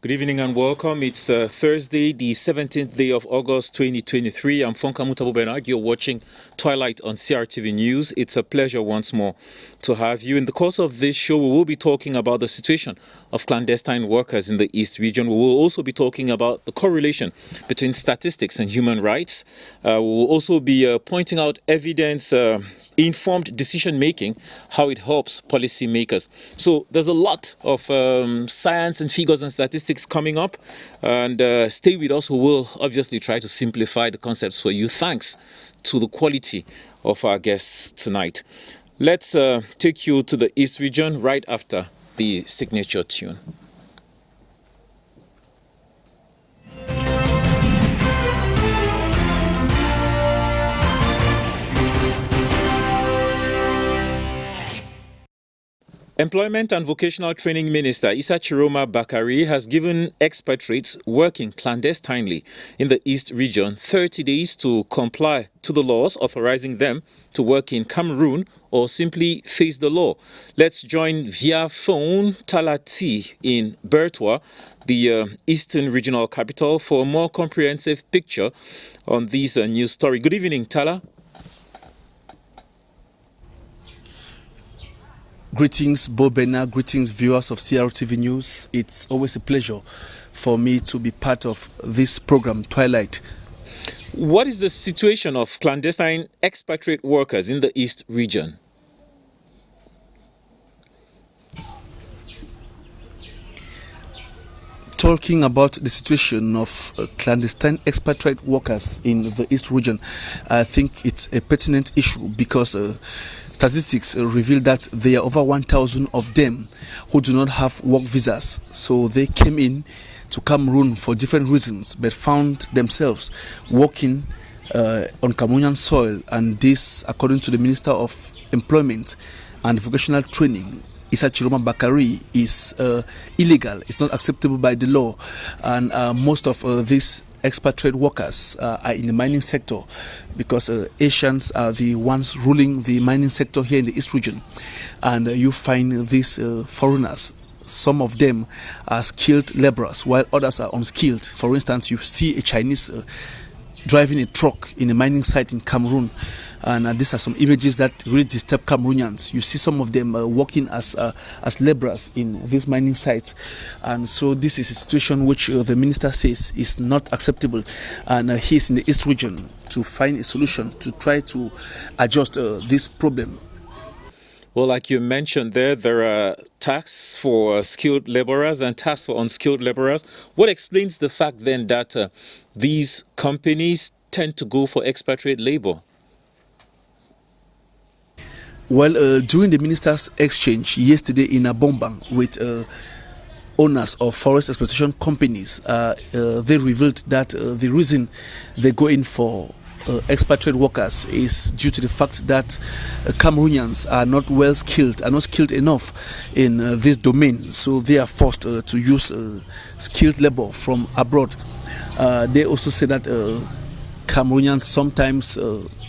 Good evening and welcome. It's Thursday, the 17th day of August 2023. I'm Fonka Mutabu. You're watching Twilight on CRTV News. It's a pleasure once more to have you. In the course of this show, we will be talking about the situation of clandestine workers in the East region. We will also be talking about the correlation between statistics and human rights. We will also be pointing out evidence informed decision making, how it helps policymakers. So there's a lot of science and figures and statistics coming up, and stay with us. We will obviously try to simplify the concepts for you, thanks to the quality of our guests tonight. Let's take you to the East region right after the signature tune. Employment and Vocational Training Minister Isachiroma Bakari has given expatriates working clandestinely in the East region 30 days to comply to the laws authorizing them to work in Cameroon or simply face the law. Let's join via phone Talati in Bertwa, the Eastern Regional Capital, for a more comprehensive picture on this news story. Good evening, Tala. Greetings, Bobena. Greetings, viewers of CRTV News. It's always a pleasure for me to be part of this program, Twilight. What is the situation of clandestine expatriate workers in the East region? Talking about the situation of clandestine expatriate workers in the East region, I think it's a pertinent issue because statistics reveal that there are over 1,000 of them who do not have work visas. So they came in to Cameroon for different reasons, but found themselves working on Cameroonian soil. And this, according to the Minister of Employment and Vocational Training, Isachiroma Bakari, is illegal. It's not acceptable by the law. And most of these expatriate workers are in the mining sector because Asians are the ones ruling the mining sector here in the East region. And you find these foreigners, some of them are skilled laborers while others are unskilled. For instance, you see a Chinese driving a truck in a mining site in Cameroon, and these are some images that really disturb Cameroonians. You see some of them working as laborers in these mining sites, and so this is a situation which the minister says is not acceptable, and he is in the East region to find a solution to try to adjust this problem. Well, like you mentioned there are tax for skilled laborers and tax for unskilled laborers. What explains the fact then that these companies tend to go for expatriate labor? Well, during the ministers' exchange yesterday in Abombang with owners of forest exploitation companies, they revealed that the reason they go in for expatriate workers is due to the fact that Cameroonians are not well skilled, are not skilled enough in this domain, so they are forced to use skilled labor from abroad. They also say that Cameroonians sometimes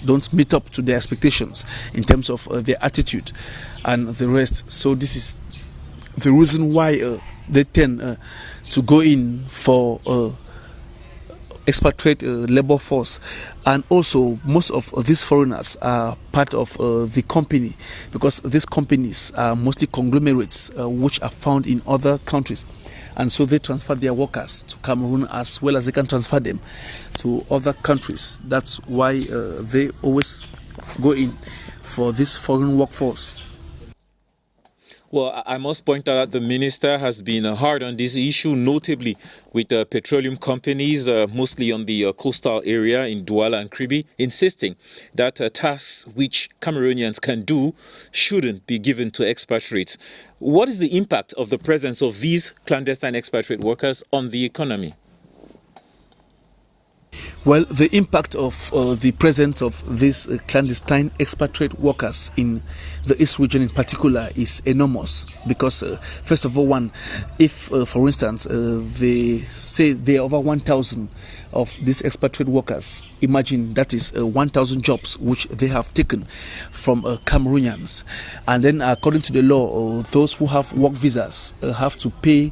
don't meet up to their expectations in terms of their attitude and the rest. So this is the reason why they tend to go in for expatriate labor force. And also most of these foreigners are part of the company, because these companies are mostly conglomerates which are found in other countries, and so they transfer their workers to Cameroon as well as they can transfer them to other countries. That's why they always go in for this foreign workforce. Well, I must point out that the minister has been hard on this issue, notably with petroleum companies, mostly on the coastal area in Douala and Kribi, insisting that tasks which Cameroonians can do shouldn't be given to expatriates. What is the impact of the presence of these clandestine expatriate workers on the economy? Well, the impact of the presence of these clandestine expatriate workers in the East region in particular is enormous, because first of all, if for instance they say there are over 1,000 of these expatriate workers, imagine that is 1,000 jobs which they have taken from Cameroonians, and then according to the law, those who have work visas have to pay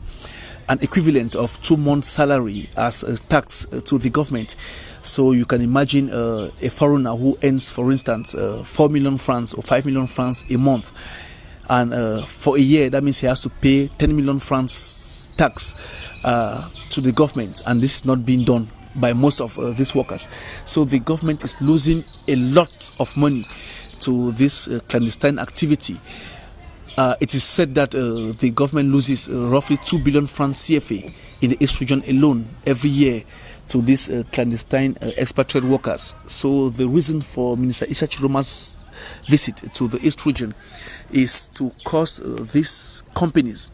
an equivalent of 2 months' salary as a tax to the government. So you can imagine a foreigner who earns, for instance, 4 million francs or 5 million francs a month. And for a year, that means he has to pay 10 million francs tax to the government. And this is not being done by most of these workers. So the government is losing a lot of money to this clandestine activity. It is said that the government loses roughly 2 billion francs CFA in the East region alone every year to these clandestine expatriate workers. So the reason for Minister Issa Chiroma's visit to the East region is to cause these companies,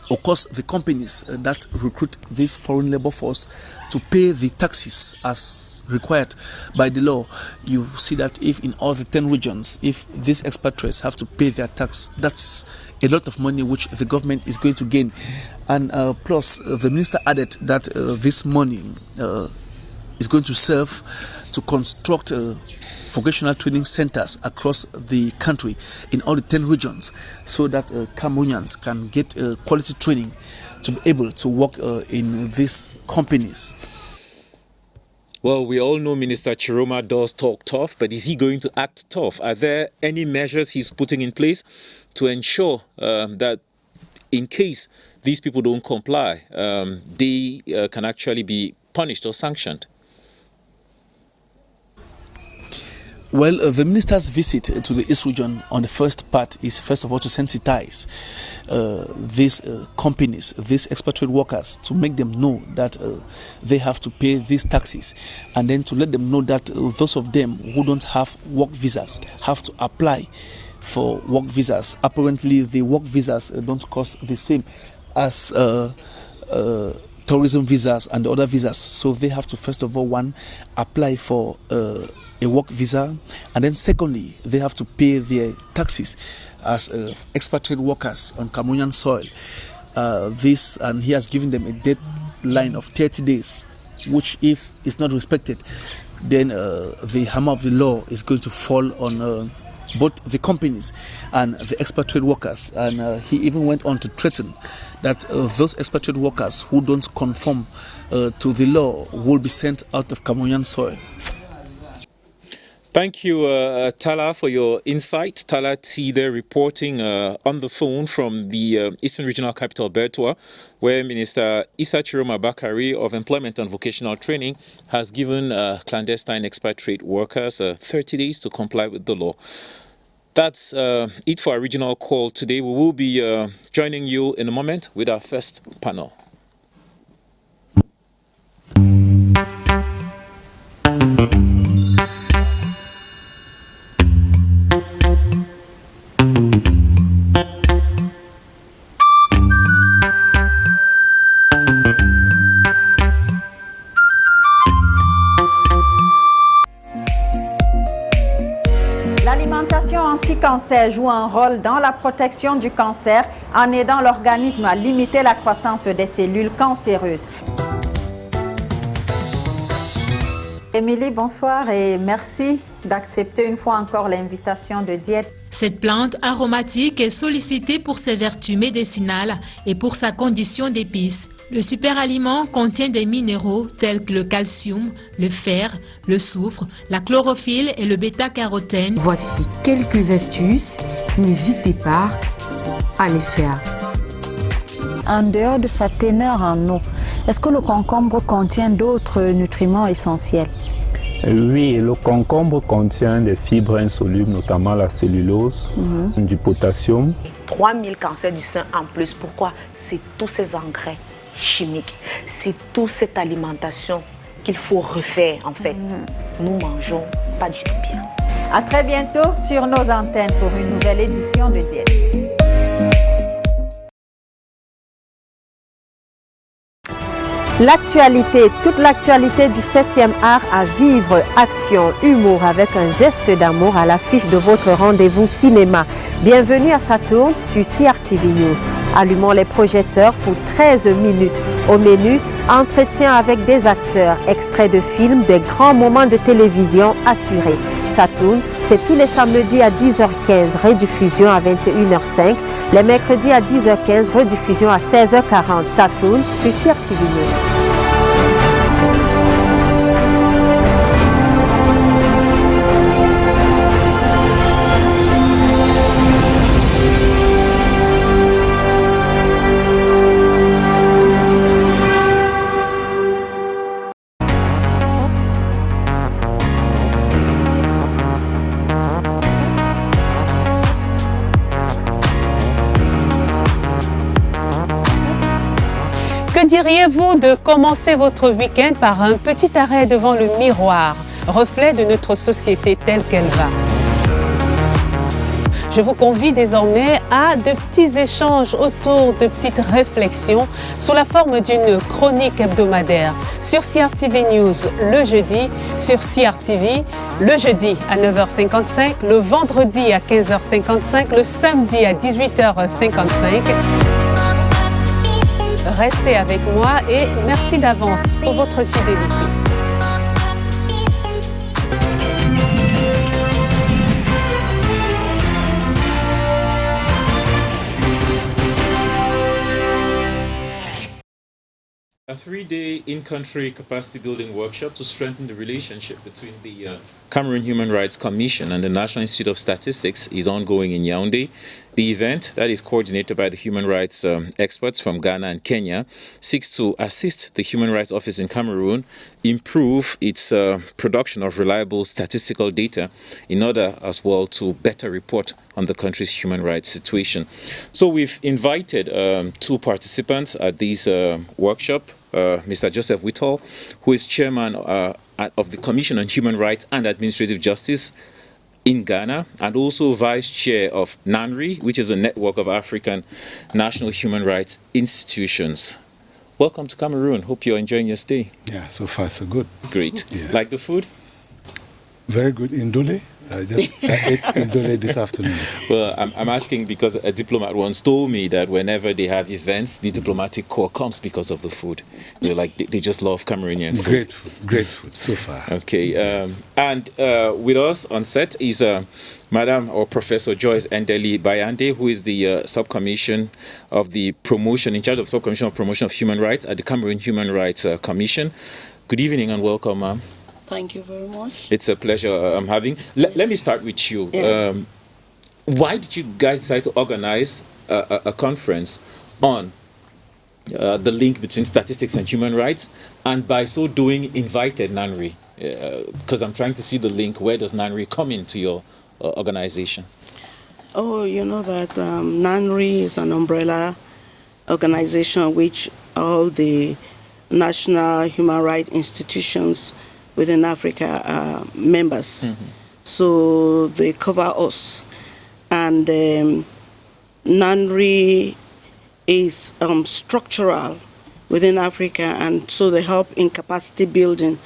or cause the companies that recruit this foreign labor force to pay the taxes as required by the law. You see that if in all the 10 regions, if these expatriates have to pay their tax, that's a lot of money which the government is going to gain. And plus, the minister added that this money is going to serve to construct vocational training centers across the country in all the 10 regions, so that Cameroonians can get quality training to be able to work in these companies. Well, we all know Minister Chiroma does talk tough, but is he going to act tough? Are there any measures he's putting in place to ensure that in case these people don't comply, they can actually be punished or sanctioned? Well, the minister's visit to the East region on the first part is first of all to sensitize these companies, these expatriate workers, to make them know that they have to pay these taxes, and then to let them know that those of them who don't have work visas have to apply for work visas. Apparently, the work visas don't cost the same as tourism visas and other visas, so they have to first of all apply for a work visa, and then secondly they have to pay their taxes as expatriate workers on Cameroonian soil. And he has given them a deadline of 30 days, which if it's not respected, then the hammer of the law is going to fall on both the companies and the expatriate workers. And he even went on to threaten that those expatriate workers who don't conform to the law will be sent out of Cameroonian soil. Thank you, Tala, for your insight. Tala T there reporting on the phone from the Eastern Regional Capital, Bertoua, where Minister Issa Chiroma Bakari of Employment and Vocational Training has given clandestine expatriate workers 30 days to comply with the law. That's it for our regional call today. We will be joining you in a moment with our first panel. L'alimentation anti-cancer joue un rôle dans la protection du cancer en aidant l'organisme à limiter la croissance des cellules cancéreuses. Émilie, bonsoir et merci d'accepter une fois encore l'invitation de Diète. Cette plante aromatique est sollicitée pour ses vertus médicinales et pour sa condition d'épice. Le superaliment contient des minéraux tels que le calcium, le fer, le soufre, la chlorophylle et le bêta-carotène. Voici quelques astuces, n'hésitez pas à les faire. En dehors de sa teneur en eau, est-ce que le concombre contient d'autres nutriments essentiels? Oui, le concombre contient des fibres insolubles, notamment la cellulose, du potassium. 3000 cancers du sein en plus. Pourquoi? C'est tous ces engrais chimiques, c'est toute cette alimentation qu'il faut refaire en fait. Nous mangeons pas du tout bien. À très bientôt sur nos antennes pour une nouvelle édition de Diète. L'actualité, toute l'actualité du 7e art à vivre, action, humour avec un zeste d'amour à l'affiche de votre rendez-vous cinéma. Bienvenue à Saturne sur CRTV News. Allumons les projecteurs pour 13 minutes. Au menu, entretien avec des acteurs, extraits de films, des grands moments de télévision assurés. Ça tourne, c'est tous les samedis à 10h15, rediffusion à 21h05, les mercredis à 10h15, rediffusion à 16h40. Ça tourne sur CRTV News. Que diriez-vous de commencer votre week-end par un petit arrêt devant le miroir, reflet de notre société telle qu'elle va? Je vous convie désormais à de petits échanges autour de petites réflexions sous la forme d'une chronique hebdomadaire sur CRTV News le jeudi, sur CRTV le jeudi à 9h55, le vendredi à 15h55, le samedi à 18h55. Restez avec moi et merci d'avance pour votre fidélité. A 3-day in-country capacity building workshop to strengthen the relationship between the Cameroon Human Rights Commission and the National Institute of Statistics is ongoing in Yaoundé. The event, that is coordinated by the human rights experts from Ghana and Kenya, seeks to assist the Human Rights Office in Cameroon improve its production of reliable statistical data in order as well to better report on the country's human rights situation. So we've invited two participants at this workshop, Mr. Joseph WHITTAL, who is chairman of the Commission on Human Rights and Administrative Justice in Ghana, and also vice chair of NANHRI, which is a network of African national human rights institutions. Welcome to Cameroon. Hope you're enjoying your stay. Yeah, so far so good. Great. Yeah. Like the food? Very good. Indole. I ate Indole this afternoon. Well, I'm asking because a diplomat once told me that whenever they have events, the diplomatic corps comes because of the food. They're like, they just love Cameroonian food. Great food so far. Okay. And with us on set is Madam or Professor Joyce ENDELEY BAYANDE, who is the subcommission of the promotion, in charge of subcommission of promotion of human rights at the Cameroon Human Rights Commission. Good evening and welcome, ma'am. Thank you very much. It's a pleasure having. Let me start with you. Yeah. Why did you guys decide to organize a conference on the link between statistics and human rights, and by so doing invited NANHRI? Because I'm trying to see the link. Where does NANHRI come into your organization? Oh, you know that NANHRI is an umbrella organization which all the national human rights institutions within Africa are members. Mm-hmm. So they cover us. And NANHRI is structural within Africa, and so they help in capacity building.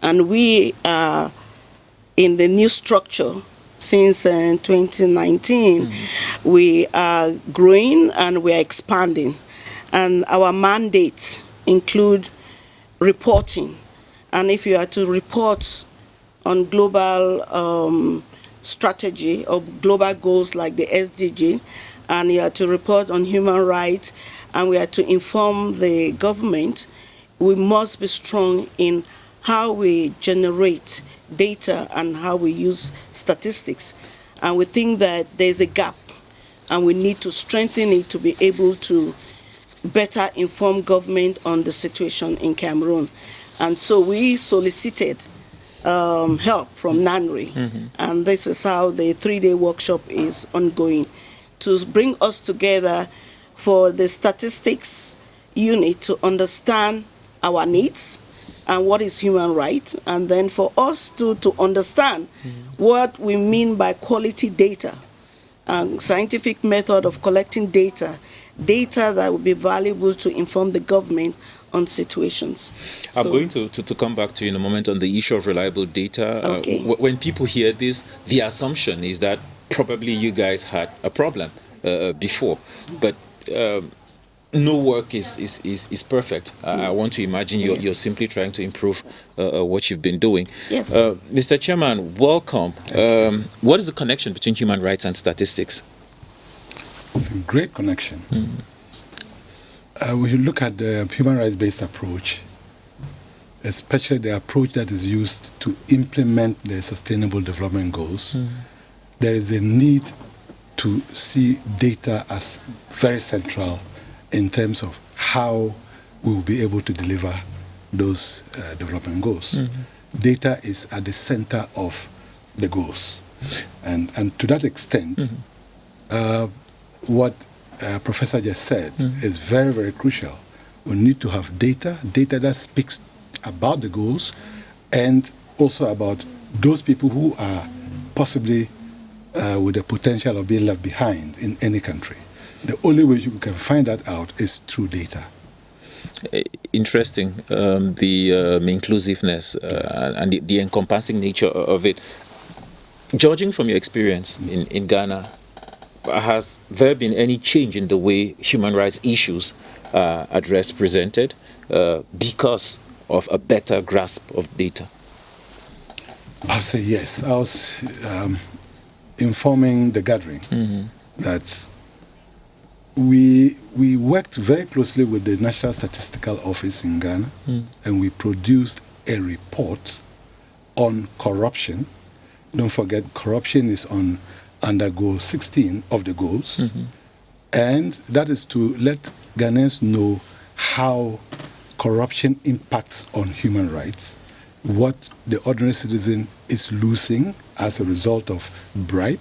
And we are in the new structure since 2019. Mm-hmm. We are growing and we are expanding. And our mandates include reporting. And if you are to report on global strategy or global goals like the SDG, and you are to report on human rights, and we are to inform the government, we must be strong in how we generate data and how we use statistics. And we think that there's a gap, and we need to strengthen it to be able to better inform government on the situation in Cameroon. And so we solicited help from NANHRI, mm-hmm. and this is how the 3-day workshop is ongoing, to bring us together for the statistics unit to understand our needs and what is human right, and then for us to understand mm-hmm. what we mean by quality data, and scientific method of collecting data that will be valuable to inform the government on situations. I'm going to come back to you in a moment on the issue of reliable data. Okay. When people hear this, the assumption is that probably you guys had a problem before. But no work is perfect. I want to imagine you're simply trying to improve what you've been doing. Yes. Mr. Chairman, welcome. What is the connection between human rights and statistics? It's a great connection. When you look at the human rights-based approach, especially the approach that is used to implement the Sustainable Development Goals, there is a need to see data as very central in terms of how we will be able to deliver those development goals. Data is at the center of the goals. And to that extent, what Professor just said is very, very crucial. We need to have data that speaks about the goals and also about those people who are possibly with the potential of being left behind in any country. The only way you can find that out is through data. Interesting, the inclusiveness and the encompassing nature of it. Judging from your experience in Ghana, has there been any change in the way human rights issues are addressed, presented, because of a better grasp of data? I'll say yes. I was informing the gathering that we worked very closely with the National Statistical Office in Ghana, and we produced a report on corruption. Don't forget, corruption is under goal 16 of the goals, and that is to let Ghanaians know how corruption impacts on human rights, what the ordinary citizen is losing as a result of bribe,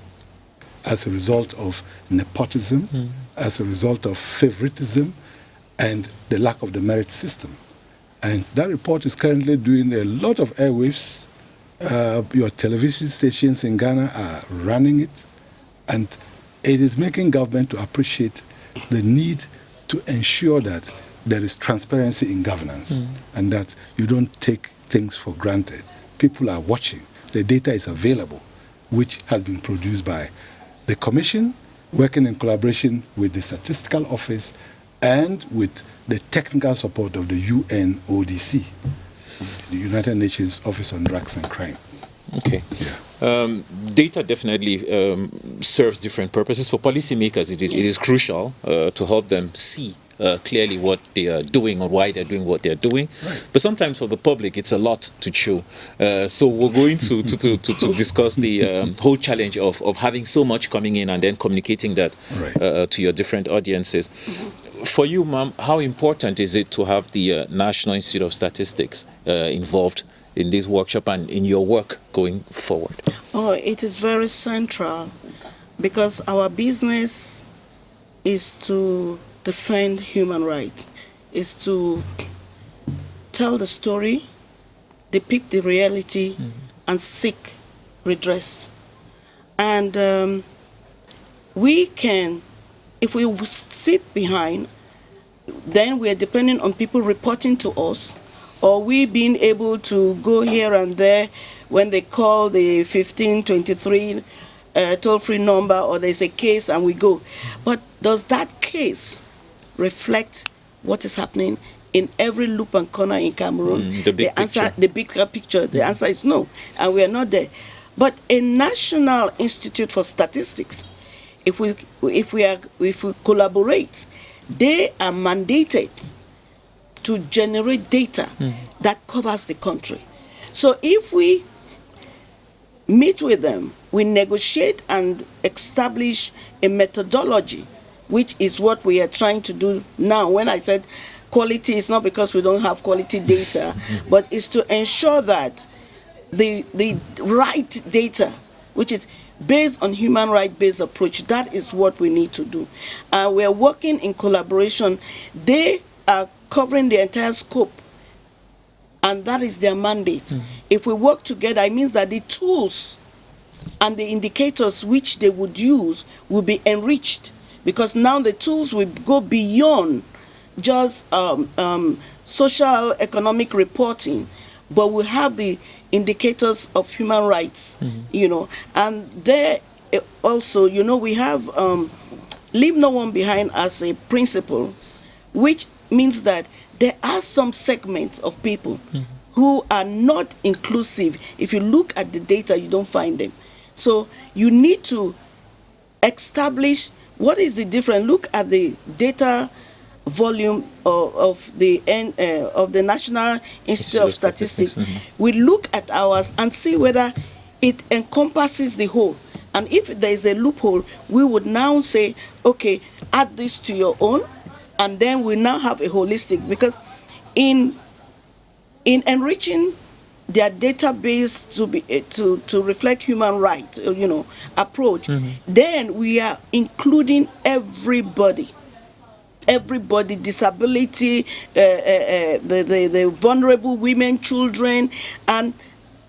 as a result of nepotism, as a result of favoritism, and the lack of the merit system. And that report is currently doing a lot of airwaves. Your television stations in Ghana are running it, and it is making government to appreciate the need to ensure that there is transparency in governance and that you don't take things for granted. People are watching. The data is available, which has been produced by the Commission, working in collaboration with the Statistical Office and with the technical support of the UNODC, the United Nations Office on Drugs and Crime. Okay. Data definitely serves different purposes. For policymakers, it is crucial to help them see clearly what they are doing or why they're doing what they're doing. Right. But sometimes for the public, it's a lot to chew. So we're going to discuss the whole challenge of having so much coming in and then communicating that to your different audiences. For you, ma'am, how important is it to have the National Institute of Statistics involved in this workshop and in your work going forward? Oh, it is very central because our business is to defend human rights, is to tell the story, depict the reality, and seek redress. And we can, if we sit behind, then we are depending on people reporting to us, or we being able to go here and there when they call the 1523 toll-free number, or there's a case and we go. But does that case reflect what is happening in every loop and corner in Cameroon? The bigger picture, the answer is no, and we are not there. But a National Institute for Statistics, if we collaborate, they are mandated to generate data that covers the country. So if we meet with them, we negotiate and establish a methodology, which is what we are trying to do now. When I said quality, it's not because we don't have quality data, but it's to ensure that the right data, which is based on human right-based approach, that is what we need to do. We are working in collaboration. They are covering the entire scope, and that is their mandate. If we work together, it means that the tools and the indicators which they would use will be enriched, because now the tools will go beyond just social economic reporting, but we have the indicators of human rights, and there also, we have leave no one behind as a principle, which means that there are some segments of people who are not inclusive. If you look at the data, you don't find them. So you need to establish what is the difference. Look at the data volume of the National Institute of Statistics. We look at ours and see whether it encompasses the whole. And if there is a loophole, we would now say, okay, add this to your own, and then we now have a holistic, because in enriching their database to reflect human rights, approach, then we are including everybody, disability, the vulnerable women, children, and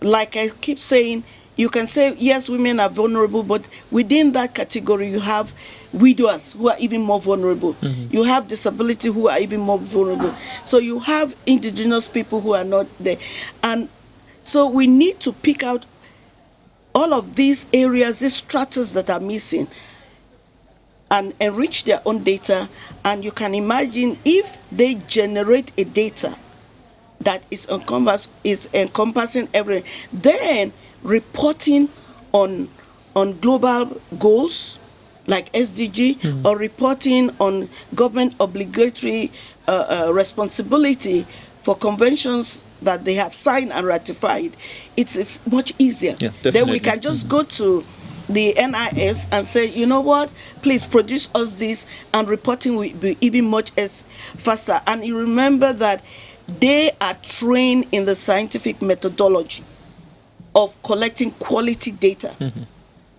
like I keep saying, you can say, yes, women are vulnerable, but within that category, you have widows who are even more vulnerable. You have disability who are even more vulnerable. So you have indigenous people who are not there. And so we need to pick out all of these areas, these stratas that are missing, and enrich their own data. And you can imagine if they generate a data that is encompassing everything, then reporting on global goals like SDG, or reporting on government obligatory responsibility for conventions that they have signed and ratified, it's much easier. Yeah, then we can just go to the NIS and say, you know what, please produce us this, and reporting will be even much faster. And you remember that they are trained in the scientific methodology of collecting quality data.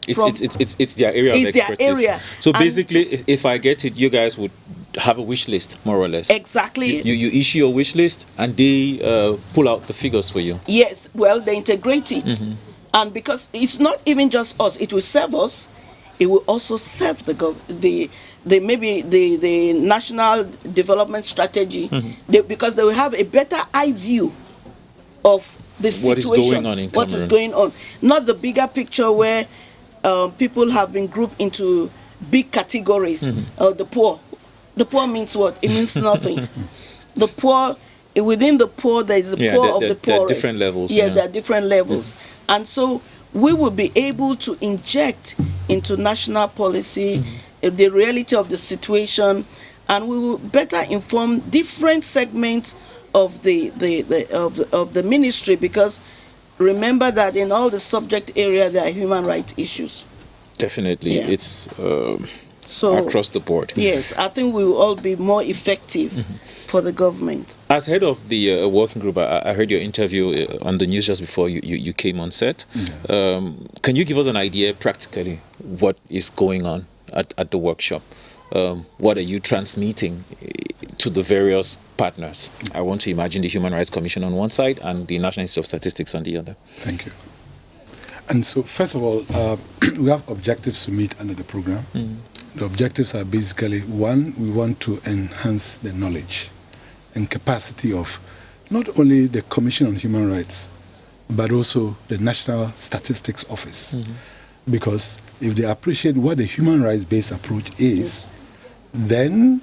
It's their area of expertise. Their area. So basically, if I get it, you guys would have a wish list, more or less. Exactly. You issue your wish list, and they pull out the figures for you. Yes, well, they integrate it. And because it's not even just us, it will serve us, it will also serve the national development strategy, because they will have a better eye view of the situation, what is going on. Not the bigger picture where people have been grouped into big categories. The poor. The poor means what? It means nothing. The poor, within the poor, there is the poor of the poorest. There are different levels. Yeah, there are different levels. And so we will be able to inject into national policy the reality of the situation, and we will better inform different segments of the ministry, because remember that in all the subject area there are human rights issues. Definitely, it's across the board. Yes, I think we will all be more effective for the government. As head of the working group, I heard your interview on the news just before you came on set. Can you give us an idea practically what is going on at the workshop? What are you transmitting to the various partners? I want to imagine the Human Rights Commission on one side and the National Institute of Statistics on the other. Thank you. And so, first of all, we have objectives to meet under the program. The objectives are basically, one, we want to enhance the knowledge and capacity of not only the Commission on Human Rights, but also the National Statistics Office. Because if they appreciate what the human rights-based approach is, then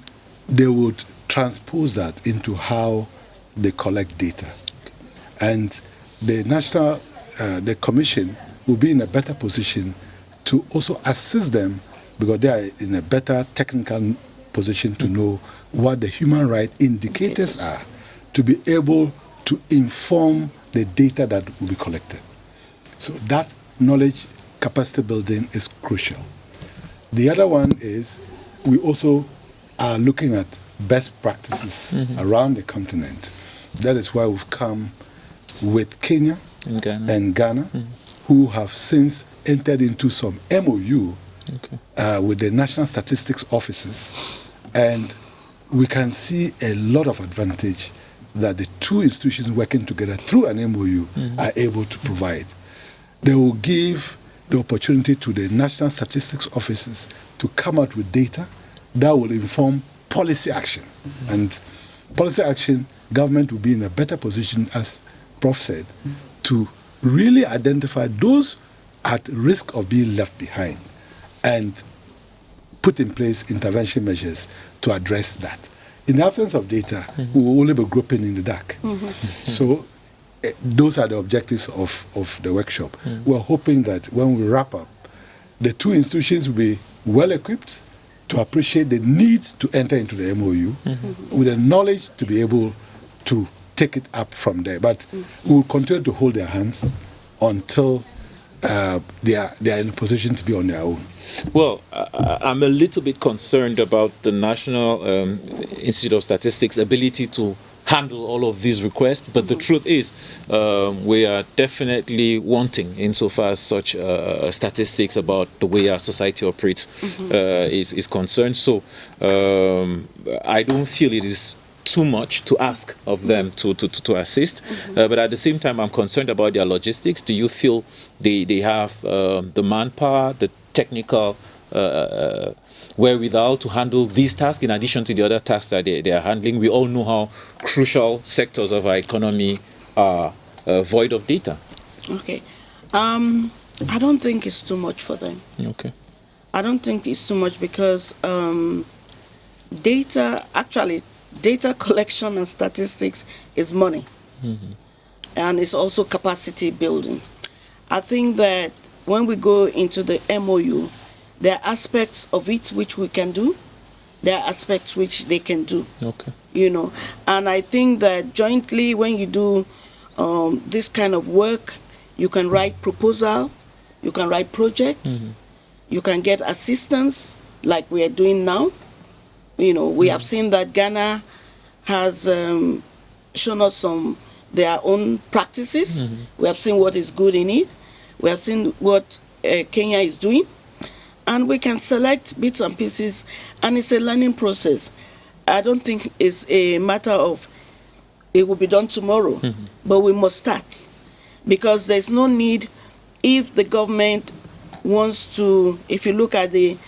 they would transpose that into how they collect data. And the the Commission will be in a better position to also assist them, because they are in a better technical position to know what the human rights indicators are, to be able to inform the data that will be collected. So that knowledge capacity building is crucial. The other one is we also are looking at best practices around the continent. That is why we've come with Kenya and Ghana, who have since entered into some MOU with the National Statistics Offices, and we can see a lot of advantage that the two institutions working together through an MOU are able to provide. They will give the opportunity to the National Statistics Offices to come out with data that will inform policy action. And policy action, government will be in a better position, as Prof said, to really identify those at risk of being left behind and put in place intervention measures to address that. in the absence of data, we will only be groping in the dark. So those are the objectives of the workshop. We're hoping that when we wrap up, the two institutions will be well equipped to appreciate the need to enter into the MOU with the knowledge to be able to take it up from there. But we will continue to hold their hands until they are in a position to be on their own. Well, I'm a little bit concerned about the National Institute of Statistics' ability to handle all of these requests, but the truth is we are definitely wanting insofar as such statistics about the way our society operates is concerned. So I don't feel it is too much to ask of them to assist, but at the same time I'm concerned about their logistics. Do you feel they have the manpower, the technical wherewithal to handle these tasks in addition to the other tasks that they are handling? We all know how crucial sectors of our economy are void of data. Okay. I don't think it's too much for them. Okay. I don't think it's too much because data collection and statistics is money. And it's also capacity building. I think that when we go into the MOU, there are aspects of it which we can do. There are aspects which they can do. Okay. You know, and I think that jointly when you do this kind of work, you can write proposal, you can write projects, you can get assistance like we are doing now. You know, we have seen that Ghana has shown us their own practices. We have seen what is good in it. We have seen what Kenya is doing. And we can select bits and pieces, and it's a learning process. I don't think it's a matter of it will be done tomorrow, but we must start. Because there's no need, if the government wants to, if you look at the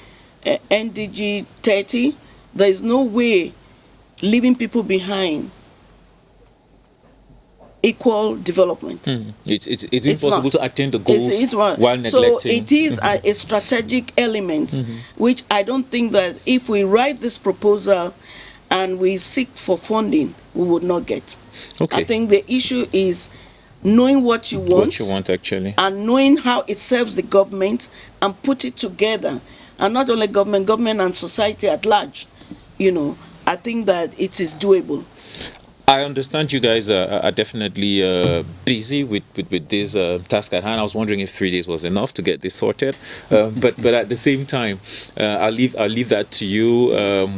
NDG 30, there is no way leaving people behind equal development. It's impossible to attain the goals while neglecting. So it is a strategic element, which I don't think that if we write this proposal and we seek for funding, we would not get. Okay. I think the issue is knowing what you want. What you want, actually. And knowing how it serves the government and put it together. And not only government and society at large. You know, I think that it is doable. I understand you guys are definitely busy with this task at hand. I was wondering if 3 days was enough to get this sorted. But at the same time, I'll leave that to you.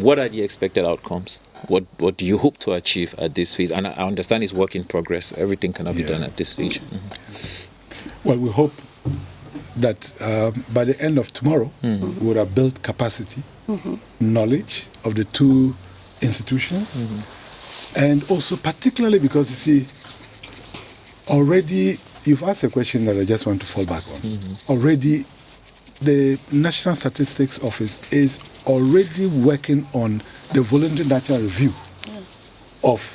What are the expected outcomes? What do you hope to achieve at this phase? And I understand it's work in progress. Everything cannot be done at this stage. Well, we hope that by the end of tomorrow, we would have built capacity, knowledge of the two institutions. And also particularly because, you see, already you've asked a question that I just want to fall back on. Already the National Statistics Office is already working on the voluntary natural review of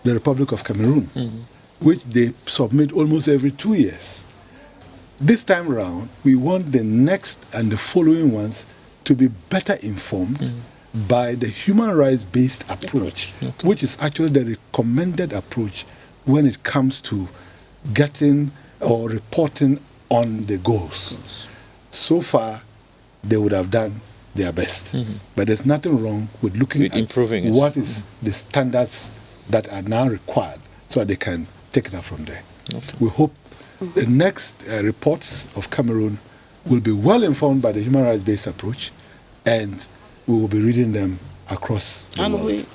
the Republic of Cameroon, which they submit almost every 2 years. This time around, we want the next and the following ones to be better informed by the human rights-based approach, which is actually the recommended approach when it comes to getting or reporting on the goals. So far, they would have done their best. But there's nothing wrong with looking at improving what is the standards that are now required so that they can take it up from there. We hope the next reports of Cameroon will be well informed by the human rights-based approach, and we will be reading them across the world.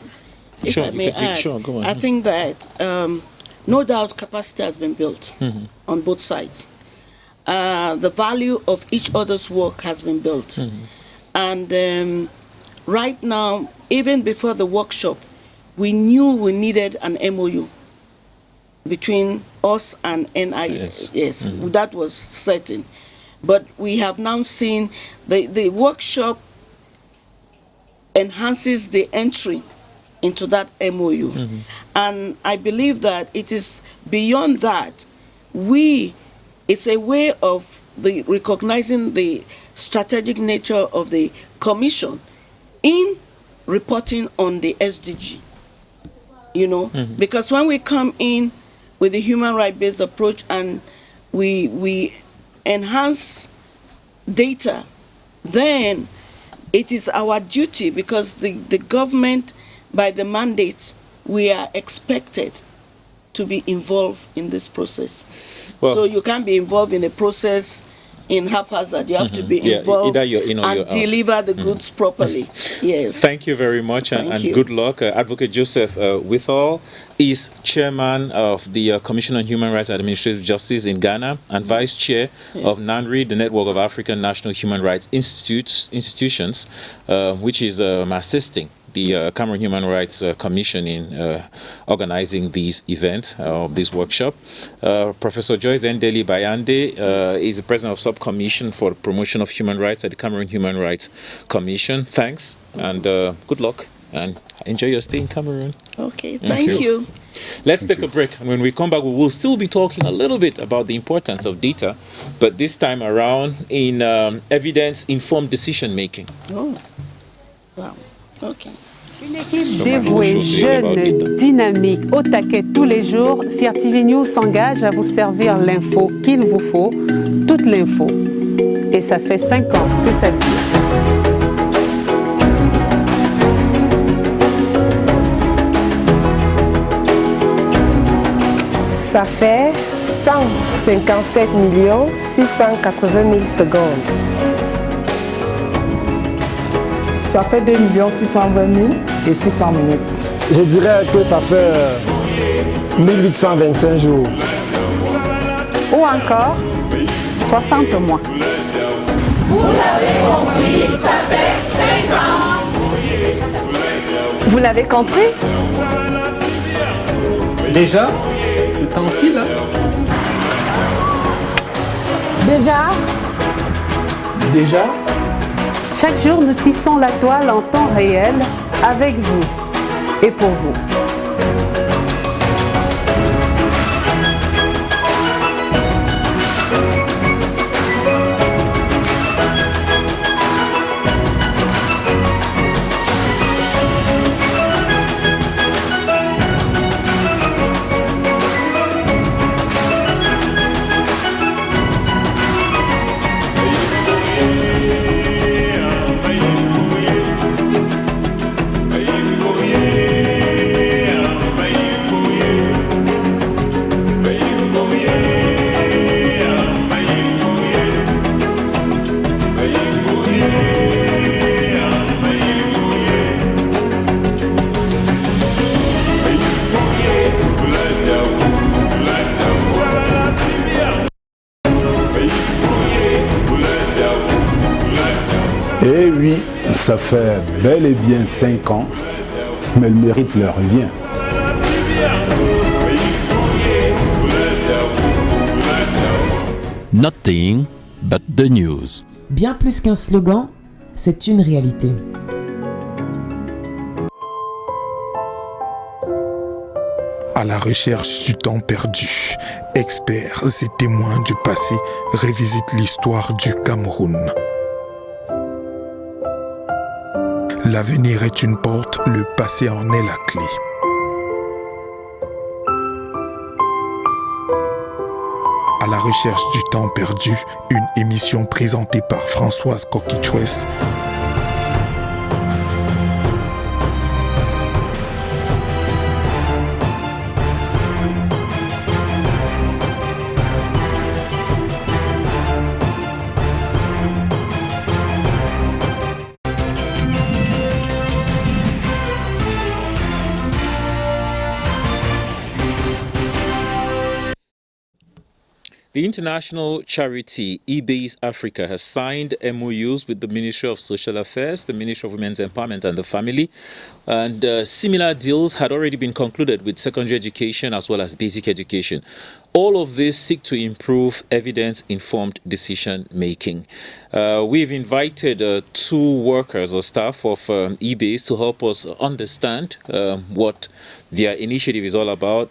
If I may add, go on. I think that no doubt capacity has been built on both sides. The value of each other's work has been built. And right now, even before the workshop, we knew we needed an MOU between us and NANHRI. Yes, that was certain. But we have now seen the workshop enhances the entry into that MOU. And I believe that it is beyond that. It's a way of recognizing the strategic nature of the commission in reporting on the SDG, you know, because when we come in with the human rights-based approach and we enhance data, then it is our duty, because the government, by the mandates, we are expected to be involved in this process. Well, so you can't be involved in a process in haphazard. You have to be involved either you're in or you're deliver out. the goods properly. Yes. Thank you very much, and good luck. Advocate Joseph WHITTAL is chairman of the Commission on Human Rights and Administrative Justice in Ghana and vice chair of NANHRI, the Network of African National Human Rights Institutions, which is assisting the Cameroon Human Rights Commission in organizing these events, this workshop. Professor Joyce ENDELEY Bayande is the president of Subcommission for the Promotion of Human Rights at the Cameroon Human Rights Commission. Thanks, and good luck, and enjoy your stay in Cameroon. Okay, thank you. Let's take a break, and when we come back, we will still be talking a little bit about the importance of data, but this time around in evidence-informed decision-making. Oh, wow. Okay. Une équipe dévouée, jeune, dynamique, au taquet tous les jours, CRTV News s'engage à vous servir l'info qu'il vous faut, toute l'info. Et ça fait 5 ans que ça dure. Ça fait 157 680 000 secondes. Ça fait 2 620 000 et 600 minutes. Je dirais que ça fait 1825 jours. Ou encore 60 mois. Vous l'avez compris, ça fait 5 ans. Vous l'avez compris? Déjà? Le temps file, hein? Déjà? Chaque jour, nous tissons la toile en temps réel avec vous et pour vous. Eh oui, ça fait bel et bien 5 ans, mais le mérite leur revient. Nothing but the news. Bien plus qu'un slogan, c'est une réalité. À la recherche du temps perdu, experts et témoins du passé revisitent l'histoire du Cameroun. L'avenir est une porte, le passé en est la clé. À la recherche du temps perdu, une émission présentée par Françoise Coquichouès. The international charity eBase Africa has signed MOUs with the Ministry of Social Affairs, the Ministry of Women's Empowerment and the Family, and similar deals had already been concluded with secondary education as well as basic education. All of this seek to improve evidence-informed decision-making. We've invited 2 workers or staff of eBase to help us understand what their initiative is all about.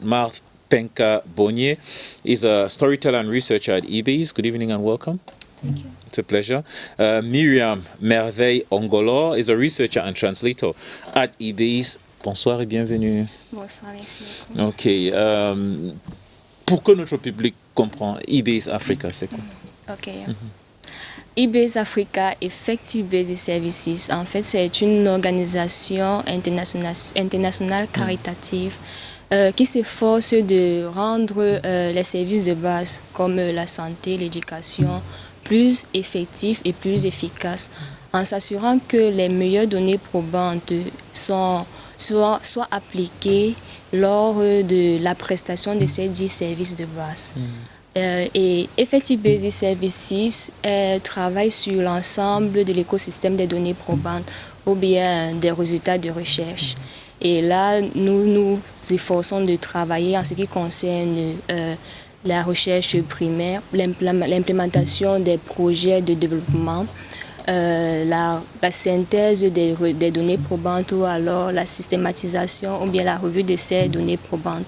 Penka Bonye is a storyteller and researcher at eBase. Good evening and welcome. Thank you. It's a pleasure. Myriam Merveille Ongolo is a researcher and translator at IBIS. Bonsoir et bienvenue. Bonsoir, merci. Ok. Pour que notre public comprenne, IBIS Africa, c'est quoi? Ok. IBIS Africa Effective Basic Services, en fait, c'est une organisation internationale caritative qui s'efforce de rendre les services de base comme la santé, l'éducation plus effectifs et plus efficaces en s'assurant que les meilleures données probantes soient appliquées lors de la prestation de ces 10 services de base. Et Effective Basic Services travaille sur l'ensemble de l'écosystème des données probantes ou bien des résultats de recherche. Et là, nous nous efforçons de travailler en ce qui concerne la recherche primaire, l'implémentation des projets de développement, la synthèse des données probantes ou alors la systématisation ou bien la revue de ces données probantes,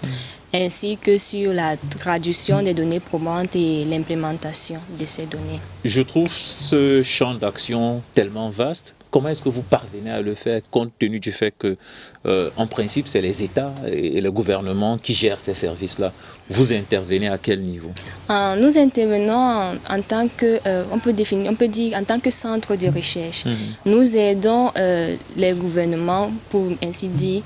ainsi que sur la traduction des données probantes et l'implémentation de ces données. Je trouve ce champ d'action tellement vaste. Comment est-ce que vous parvenez à le faire compte tenu du fait que, en principe, c'est les États et le gouvernement qui gèrent ces services-là? Vous intervenez à quel niveau? Nous intervenons en tant que, on peut dire, en tant que centre de recherche. Nous aidons les gouvernements, pour ainsi dire,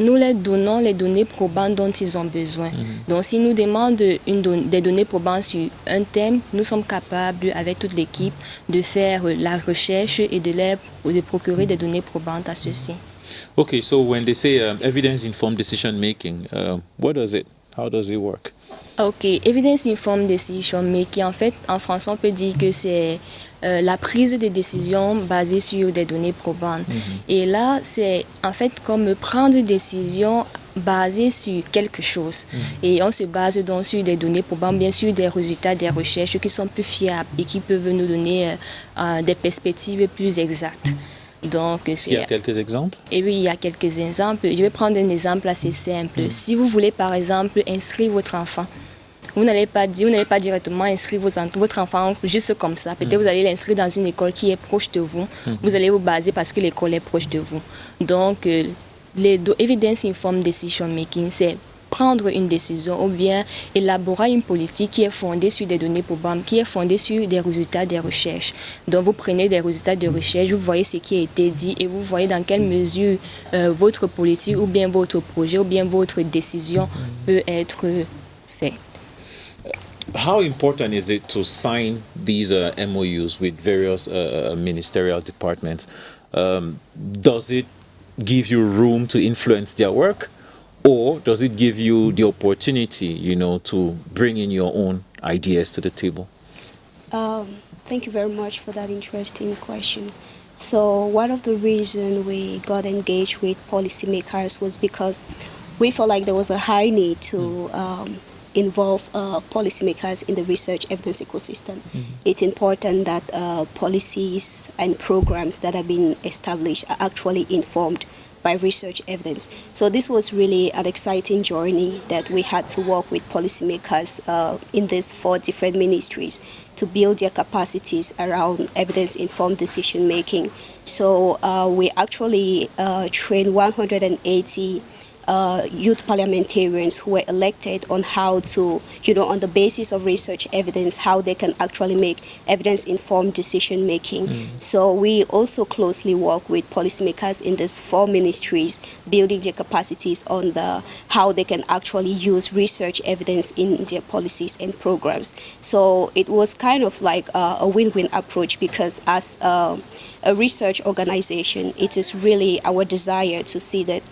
nous leur donnons les données probantes dont ils ont besoin. Donc, s'ils nous demandent des données probantes sur un thème, nous sommes capables, avec toute l'équipe, de faire la recherche et de procurer des données probantes à ceux-ci. Okay, so when they say evidence-informed decision-making, what does it? How does it work? Ok, evidence-informed decision-making, en fait, en français, on peut dire que c'est la prise de décision basée sur des données probantes. Et là, c'est en fait comme prendre une décision basée sur quelque chose. Et on se base donc sur des données probantes, bien sûr des résultats des recherches qui sont plus fiables et qui peuvent nous donner des perspectives plus exactes. Donc, il y a quelques exemples? Et oui, il y a quelques exemples. Je vais prendre un exemple assez simple. Si vous voulez, par exemple, inscrire votre enfant, vous n'allez pas directement inscrire votre enfant juste comme ça. Peut-être vous allez l'inscrire dans une école qui est proche de vous. Vous allez vous baser parce que l'école est proche de vous. Donc, les evidence-informed decision-making, c'est prendre une décision ou bien élaborer une politique qui est fondée sur des données probantes, qui est fondée sur des résultats des recherches. Donc vous prenez des résultats de recherche, vous voyez ce qui a été dit et vous voyez dans quelle mesure votre politique ou bien votre projet ou bien votre décision peut être faite. How important is it to sign these MOUs with various ministerial departments? Does it give you room to influence their work? Or does it give you the opportunity, to bring in your own ideas to the table? Thank you very much for that interesting question. So one of the reasons we got engaged with policymakers was because we felt like there was a high need to involve policymakers in the research evidence ecosystem. It's important that policies and programs that have been established are actually informed by research evidence. So this was really an exciting journey that we had to work with policymakers in these 4 different ministries to build their capacities around evidence-informed decision-making. So we actually trained 180 youth parliamentarians who were elected on how to, on the basis of research evidence, how they can actually make evidence-informed decision-making. So we also closely work with policymakers in these 4 ministries, building their capacities on how they can actually use research evidence in their policies and programs. So it was kind of like a win-win approach because as a research organization, it is really our desire to see that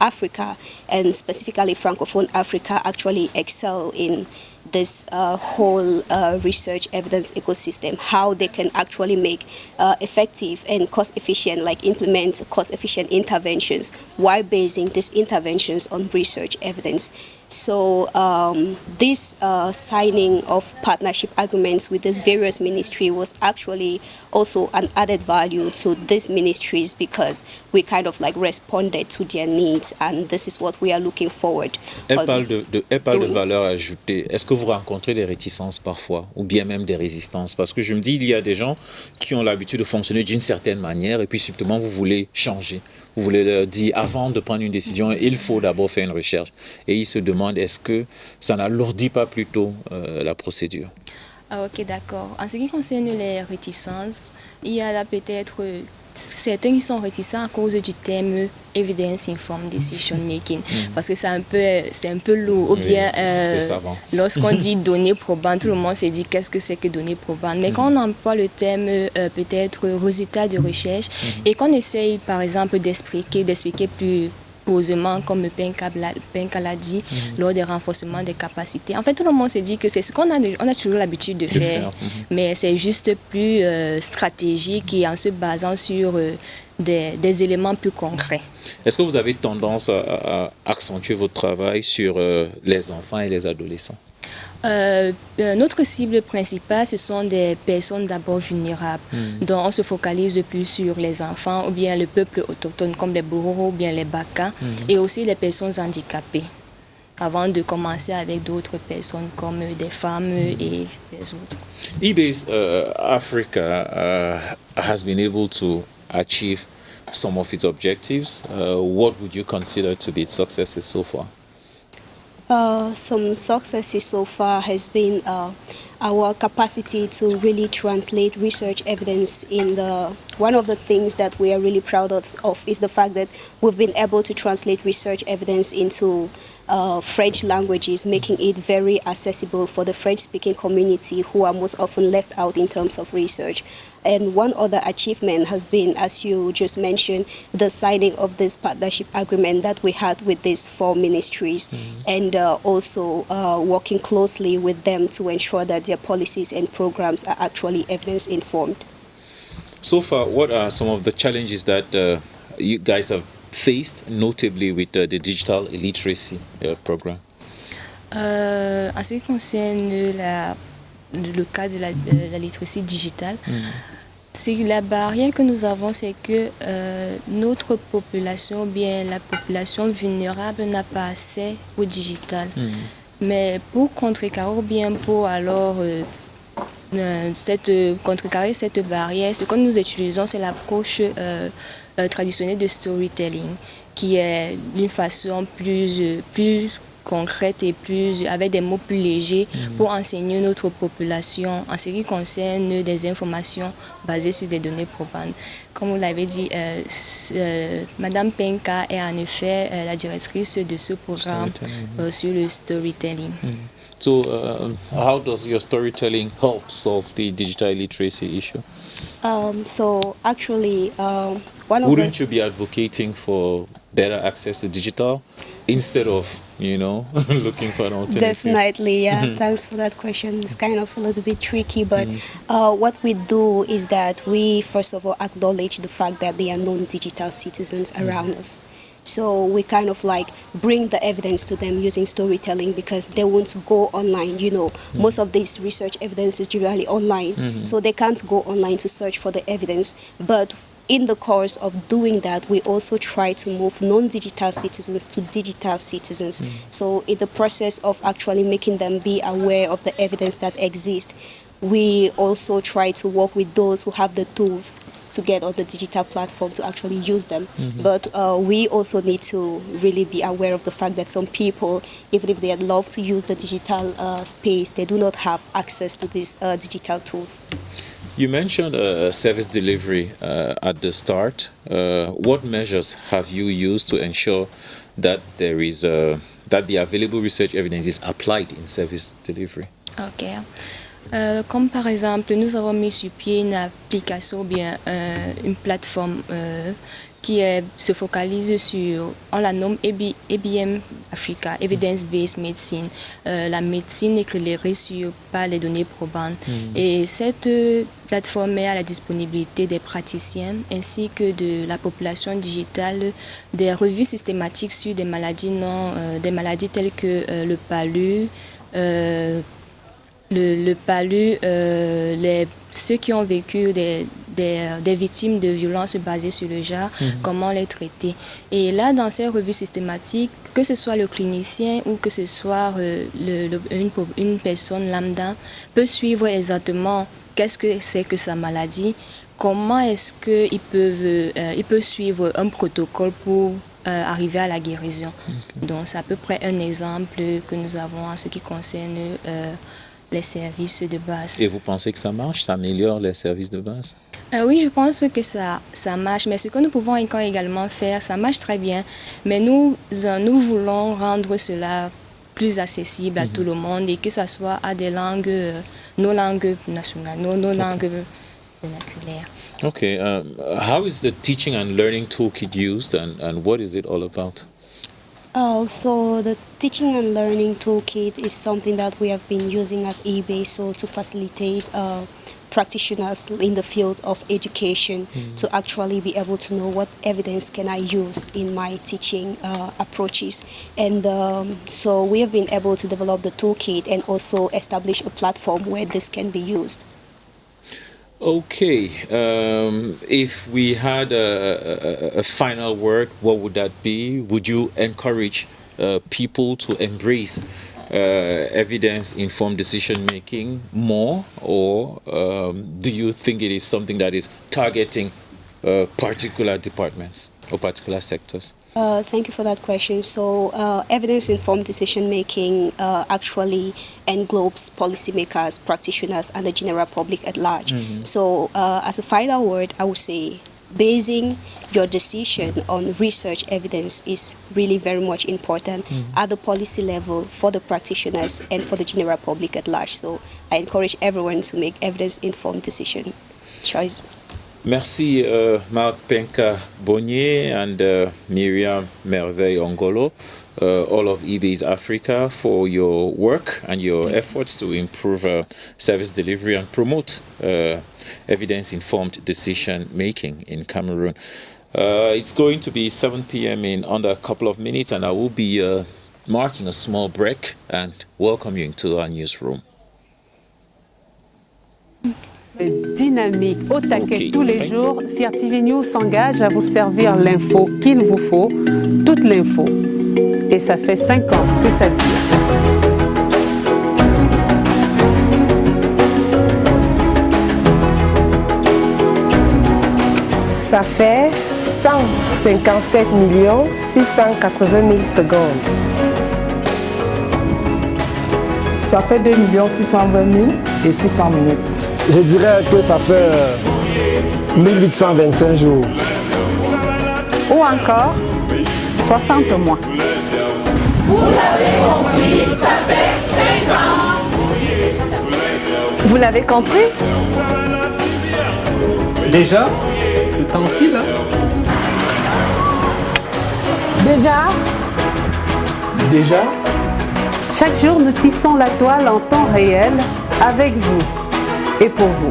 Africa, and specifically Francophone Africa, actually excel in this whole research evidence ecosystem, how they can actually make effective and cost-efficient, implement cost-efficient interventions while basing these interventions on research evidence. So this signing of partnership agreements with these various ministries was actually also an added value to these ministries because we kind of like responded to their needs, and this is what we are looking forward. Elle parle de valeur ajoutée. Est-ce que vous rencontrez des réticences parfois, ou bien même des résistances? Parce que je me dis, il y a des gens qui ont l'habitude de fonctionner d'une certaine manière, et puis subtement vous voulez changer. Vous voulez leur dire, avant de prendre une décision, il faut d'abord faire une recherche. Et ils se demandent, est-ce que ça n'alourdit pas plutôt la procédure? Ah, ok, d'accord. En ce qui concerne les réticences, il y a là peut-être certains qui sont réticents à cause du terme evidence informed decision making, parce que c'est un peu lourd, ou bien lorsqu'on dit données probantes, tout le monde se dit qu'est-ce que c'est que données probantes, mais quand on emploie le terme peut-être résultat de recherche et qu'on essaye par exemple d'expliquer plus posément, comme Penka l'a dit, lors des renforcements des capacités. En fait, tout le monde se dit que c'est ce qu'on a toujours l'habitude de faire. Mais c'est juste plus stratégique et en se basant sur des éléments plus concrets. Est-ce que vous avez tendance à accentuer votre travail sur les enfants et les adolescents? Notre cible principale, ce sont des personnes d'abord vulnérables. Donc, on se focalise plus sur les enfants ou bien le peuple autochtone comme les Bororo ou bien les Baka et aussi les personnes handicapées avant de commencer avec d'autres personnes comme des femmes et les autres. eBay's Africa has been able to achieve some of its objectives. What would you consider to be its successes so far? Some successes so far has been our capacity to really translate research evidence in one of the things that we are really proud of is the fact that we've been able to translate research evidence into French languages, making it very accessible for the French-speaking community who are most often left out in terms of research. And one other achievement has been, as you just mentioned, the signing of this partnership agreement that we had with these 4 ministries, and also working closely with them to ensure that their policies and programs are actually evidence-informed. So far, what are some of the challenges that you guys have faced, notably with the digital illiteracy program? En ce qui concerne le cas de la littératie digitale, la barrière que nous avons, c'est que notre population, bien la population vulnérable, n'a pas accès au digital. Mais pour contrecarrer ou bien pour alors contrecarrer cette barrière, ce que nous utilisons, c'est l'approche traditionnelle de storytelling, qui est d'une façon plus concrète et avec des mots plus légers pour enseigner notre population en ce qui concerne des informations basées sur des données probantes. Comme vous l'avez dit, Madame Penka est en effet la directrice de ce programme sur le storytelling. So, how does your storytelling help solve the digital illiteracy issue? So actually, wouldn't you be advocating for better access to digital instead of, looking for an alternative? Definitely, yeah. Thanks for that question. It's kind of a little bit tricky, but what we do is that we first of all acknowledge the fact that there are non-digital citizens around us. So we kind of like bring the evidence to them using storytelling because they won't go online. Most of this research evidence is usually online, so they can't go online to search for the evidence. But in the course of doing that, we also try to move non-digital citizens to digital citizens. So in the process of actually making them be aware of the evidence that exists, we also try to work with those who have the tools to get on the digital platform to actually use them. But we also need to really be aware of the fact that some people, even if they love to use the digital space, they do not have access to these digital tools. You mentioned service delivery at the start. What measures have you used to ensure that there is that the available research evidence is applied in service delivery? Okay. Comme par exemple, nous avons mis sur pied une application ou bien une plateforme se focalise sur, on la nomme EBM Africa, Evidence-Based Medicine, la médecine éclairée par les données probantes. Et cette plateforme met à la disponibilité des praticiens ainsi que de la population digitale des revues systématiques sur des maladies telles que le palu, ceux qui ont vécu des victimes de violences basées sur le genre, comment les traiter. Et là, dans ces revues systématiques, que ce soit le clinicien ou que ce soit une personne lambda, peut suivre exactement qu'est-ce que c'est que sa maladie, comment est-ce qu'il peut suivre un protocole pour arriver à la guérison. Donc, c'est à peu près un exemple que nous avons en ce qui concerne les services de base. Et vous pensez que ça marche, ça améliore les services de base? Oui, je pense que ça marche, mais ce que nous pouvons encore également faire, ça marche très bien, mais nous voulons rendre cela plus accessible à tout le monde et que ça soit à des langues, nos langues nationales, nos langues vernaculaires. Okay, how is the teaching and learning toolkit used and what is it all about? So the teaching and learning toolkit is something that we have been using at eBay to facilitate practitioners in the field of education to actually be able to know what evidence can I use in my teaching approaches. And so we have been able to develop the toolkit and also establish a platform where this can be used. Okay, if we had a final word, what would that be? Would you encourage people to embrace evidence-informed decision-making more, or do you think it is something that is targeting particular departments or particular sectors? Thank you for that question. So evidence-informed decision-making actually englobes policymakers, practitioners, and the general public at large. So as a final word, I would say basing your decision on research evidence is really very much important at the policy level for the practitioners and for the general public at large. So I encourage everyone to make evidence-informed decision choice. Merci Marc Penka Bonnier and Miriam Merveille Ongolo, all of eBay's Africa, for your work and your efforts to improve service delivery and promote evidence-informed decision-making in Cameroon. It's going to be 7 p.m. in under a couple of minutes, and I will be marking a small break and welcome you into our newsroom. Dynamique, au taquet tous les jours, CRTV News s'engage à vous servir l'info qu'il vous faut, toute l'info. Et ça fait 5 ans que ça dure. Ça fait 157 680 000 secondes. Ça fait 2 620 000 et 600 minutes. Je dirais que ça fait 1825 jours. Ou encore 60 mois. Vous l'avez compris, ça fait 5 ans. Vous l'avez compris? Déjà? Le temps file, hein? Déjà? Chaque jour, nous tissons la toile en temps réel avec vous et pour vous.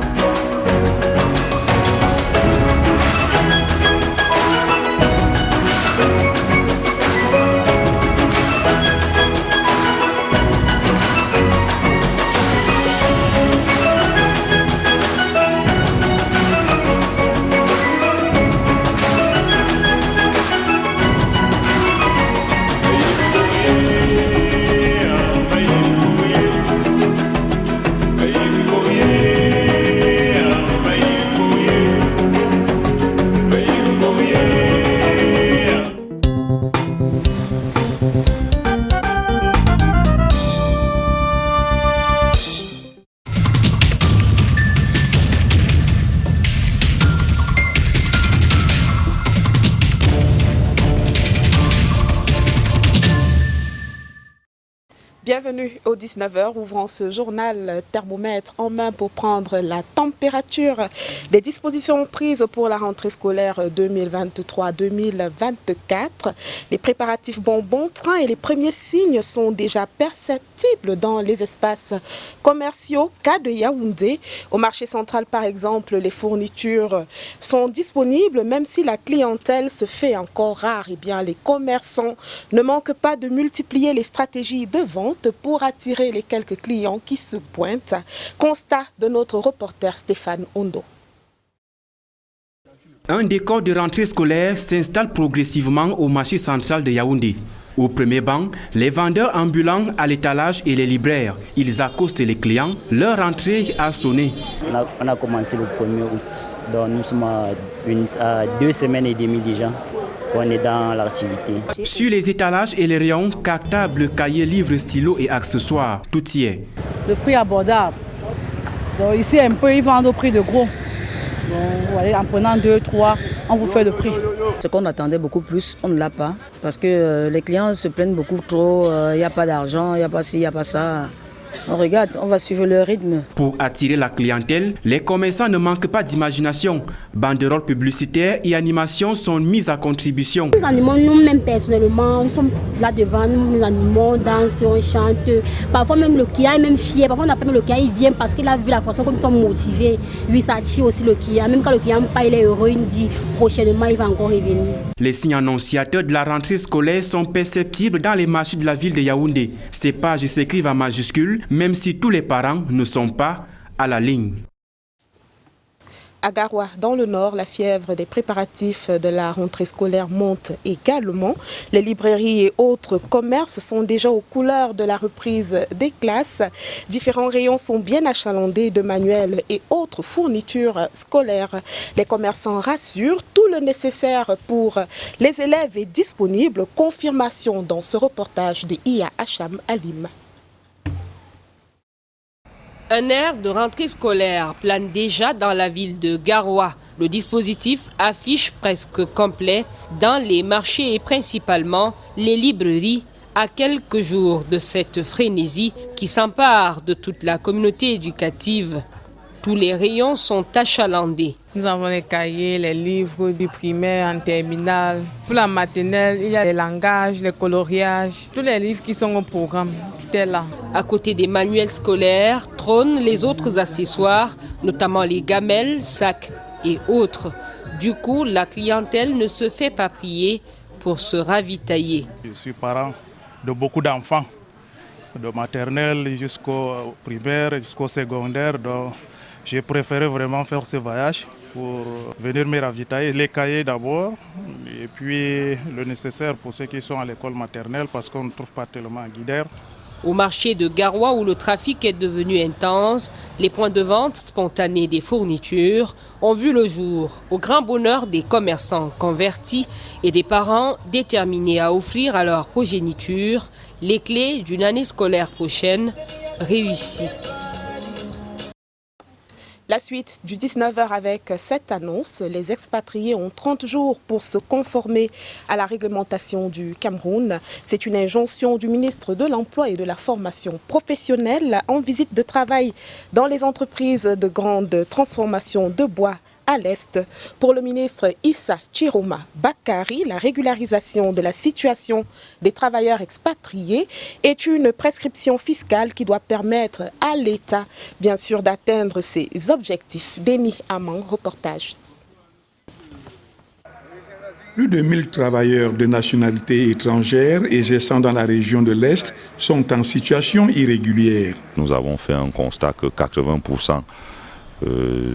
Bienvenue au 19h, ouvrant ce journal thermomètre en main pour prendre la température des dispositions prises pour la rentrée scolaire 2023-2024. Les préparatifs bon train et les premiers signes sont déjà perceptibles dans les espaces commerciaux cas de Yaoundé. Au marché central, par exemple, les fournitures sont disponibles, même si la clientèle se fait encore rare. Eh bien, les commerçants ne manquent pas de multiplier les stratégies de vente pour attirer les quelques clients qui se pointent. Constat de notre reporter Stéphane Ondo. Un décor de rentrée scolaire s'installe progressivement au marché central de Yaoundé. Au premier banc, les vendeurs ambulants à l'étalage et les libraires. Ils accostent les clients. Leur rentrée a sonné. On a commencé le 1er août. Donc nous sommes à 2 semaines et demie déjà. On est dans l'activité. Sur les étalages et les rayons, cartables, cahiers, livres, stylos et accessoires, tout y est. Le prix abordable. Donc ici, un peu, ils vendent au prix de gros. Donc, vous voyez, en prenant 2, 3, on vous fait le prix. Ce qu'on attendait beaucoup plus, on ne l'a pas. Parce que les clients se plaignent beaucoup trop. Il n'y a pas d'argent, il n'y a pas ci, il n'y a pas ça. On regarde, on va suivre le rythme. Pour attirer la clientèle, les commerçants ne manquent pas d'imagination. Banderoles publicitaires et animations sont mises à contribution. Nous animons nous-mêmes personnellement, nous sommes là devant, nous animons, dansons, chantons. Parfois même le client est même fier, parfois on appelle le client, il vient parce qu'il a vu la façon comme nous sommes motivés. Lui, ça attire aussi le client. Même quand le client pas, il est heureux, il dit prochainement il va encore revenir. Les signes annonciateurs de la rentrée scolaire sont perceptibles dans les marchés de la ville de Yaoundé. Ces pages s'écrivent en majuscules, même si tous les parents ne sont pas à la ligne. À Garoua, dans le nord, la fièvre des préparatifs de la rentrée scolaire monte également. Les librairies et autres commerces sont déjà aux couleurs de la reprise des classes. Différents rayons sont bien achalandés de manuels et autres fournitures scolaires. Les commerçants rassurent, tout le nécessaire pour les élèves est disponible. Confirmation dans ce reportage de Iya Hacham Alim. Un air de rentrée scolaire plane déjà dans la ville de Garoua. Le dispositif affiche presque complet dans les marchés et principalement les librairies à quelques jours de cette frénésie qui s'empare de toute la communauté éducative. Tous les rayons sont achalandés. Nous avons les cahiers, les livres du primaire en terminale. Pour la maternelle, il y a les langages, les coloriages, tous les livres qui sont au programme. Tout est là. À côté des manuels scolaires, trônent les autres accessoires, notamment les gamelles, sacs et autres. Du coup, la clientèle ne se fait pas prier pour se ravitailler. Je suis parent de beaucoup d'enfants, de maternelle jusqu'au primaire, jusqu'au secondaire. Donc j'ai préféré vraiment faire ce voyage pour venir me ravitailler. Les cahiers d'abord, et puis le nécessaire pour ceux qui sont à l'école maternelle parce qu'on ne trouve pas tellement un guideur. Au marché de Garoua où le trafic est devenu intense, les points de vente spontanés des fournitures ont vu le jour au grand bonheur des commerçants convertis et des parents déterminés à offrir à leur progéniture les clés d'une année scolaire prochaine réussie. La suite du 19h avec cette annonce. Les expatriés ont 30 jours pour se conformer à la réglementation du Cameroun. C'est une injonction du ministre de l'Emploi et de la Formation professionnelle en visite de travail dans les entreprises de grande transformation de bois à l'Est. Pour le ministre Issa Chiroma Bakari, la régularisation de la situation des travailleurs expatriés est une prescription fiscale qui doit permettre à l'État, bien sûr, d'atteindre ses objectifs. Denis Amand, reportage. Plus de 1000 travailleurs de nationalité étrangère exerçant dans la région de l'Est sont en situation irrégulière. Nous avons fait un constat que 80%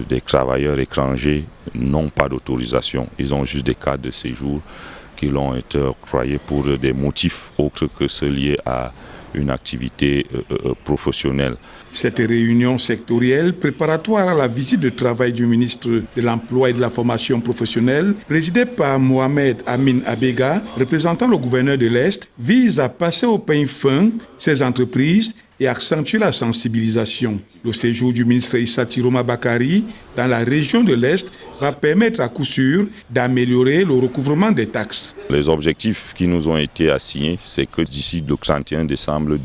des travailleurs étrangers n'ont pas d'autorisation. Ils ont juste des cartes de séjour qui leur ont été octroyés pour des motifs autres que ceux liés à une activité professionnelle. Cette réunion sectorielle préparatoire à la visite de travail du ministre de l'Emploi et de la Formation professionnelle, présidée par Mohamed Amin Abega, représentant le gouverneur de l'Est, vise à passer au peigne fin ces entreprises et accentuer la sensibilisation. Le séjour du ministre Issa Chiroma Bakari dans la région de l'Est va permettre à coup sûr d'améliorer le recouvrement des taxes. Les objectifs qui nous ont été assignés, c'est que d'ici le 31 décembre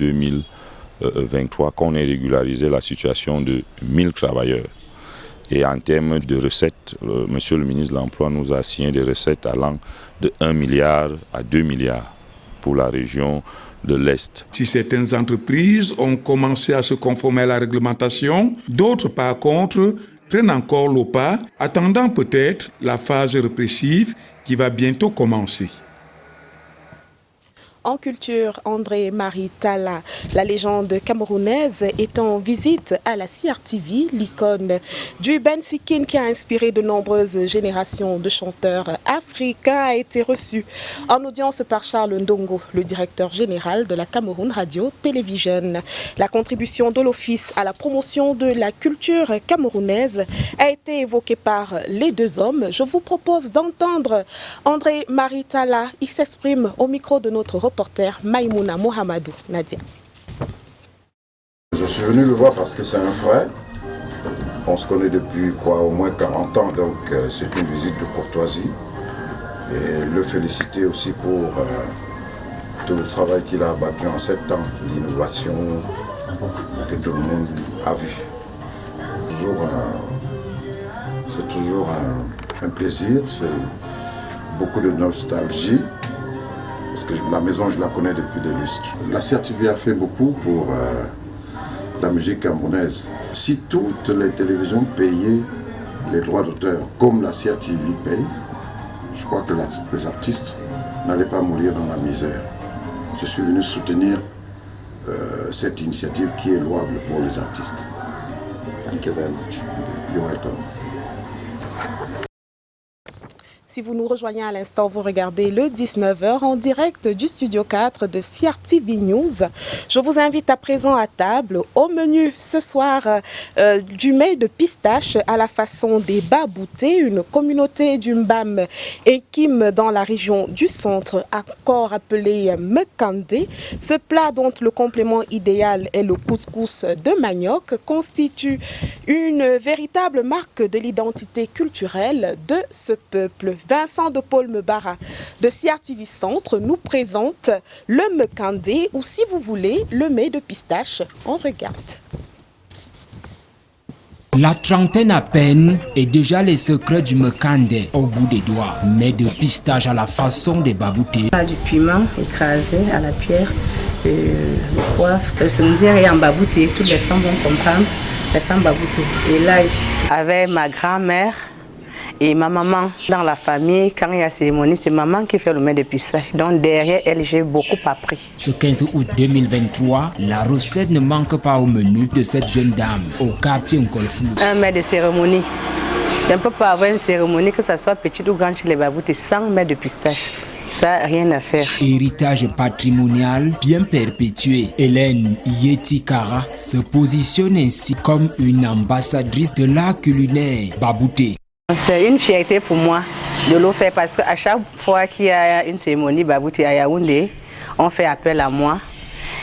2023 qu'on ait régularisé la situation de 1000 travailleurs. Et en termes de recettes, Monsieur le ministre de l'Emploi nous a assigné des recettes allant de 1 milliard à 2 milliards pour la région de l'Est. Si certaines entreprises ont commencé à se conformer à la réglementation, d'autres par contre prennent encore le pas, attendant peut-être la phase répressive qui va bientôt commencer. En culture, André-Marie Talla, la légende camerounaise, est en visite à la CRTV, l'icône du bensikin qui a inspiré de nombreuses générations de chanteurs africains, a été reçu en audience par Charles Ndongo, le directeur général de la Cameroun Radio-Télévision. La contribution de l'Office à la promotion de la culture camerounaise a été évoquée par les deux hommes. Je vous propose d'entendre André-Marie Talla. Il s'exprime au micro de notre reporter Maïmouna Mohamedou. Nadia. Je suis venu le voir parce que c'est un frère. On se connaît depuis au moins 40 ans, donc c'est une visite de courtoisie. Et le féliciter aussi pour tout le travail qu'il a abattu en 7 ans, l'innovation que tout le monde a vu. C'est toujours un plaisir, c'est beaucoup de nostalgie. Parce que la maison, je la connais depuis des lustres. La CRTV a fait beaucoup pour la musique camerounaise. Si toutes les télévisions payaient les droits d'auteur comme la CRTV paye, je crois que les artistes n'allaient pas mourir dans la misère. Je suis venu soutenir cette initiative qui est louable pour les artistes. Thank you very much. You're welcome. Si vous nous rejoignez à l'instant, vous regardez le 19h en direct du studio 4 de CRTV News. Je vous invite à présent à table. Au menu ce soir, du mets de pistache à la façon des Baboutés, une communauté du Mbam et Kim dans la région du centre, encore appelé Mekandé. Ce plat dont le complément idéal est le couscous de manioc constitue une véritable marque de l'identité culturelle de ce peuple. Vincent de Paul Mebara de CRTV Centre nous présente le Mekandé ou si vous voulez le mets de pistache. On regarde. La trentaine à peine et déjà les secrets du Mekandé au bout des doigts. Mets de pistache à la façon des Baboutés. Du piment écrasé à la pierre, le poivre, le sendir et en Babouté. Toutes les femmes vont comprendre, les femmes Babouté. Et là, avec ma grand-mère et ma maman, dans la famille, quand il y a cérémonie, c'est maman qui fait le mets de pistache. Donc derrière elle, j'ai beaucoup appris. Ce 15 août 2023, la recette ne manque pas au menu de cette jeune dame au quartier Nkolfou. Un mets de cérémonie. Je ne peux pas avoir une cérémonie, que ce soit petite ou grande chez les Baboutés, sans mets de pistache. Ça, rien à faire. Héritage patrimonial bien perpétué. Hélène Yetikara se positionne ainsi comme une ambassadrice de l'art culinaire Babouté. C'est une fierté pour moi de le faire parce qu'à chaque fois qu'il y a une cérémonie Babouté à Yaoundé, on fait appel à moi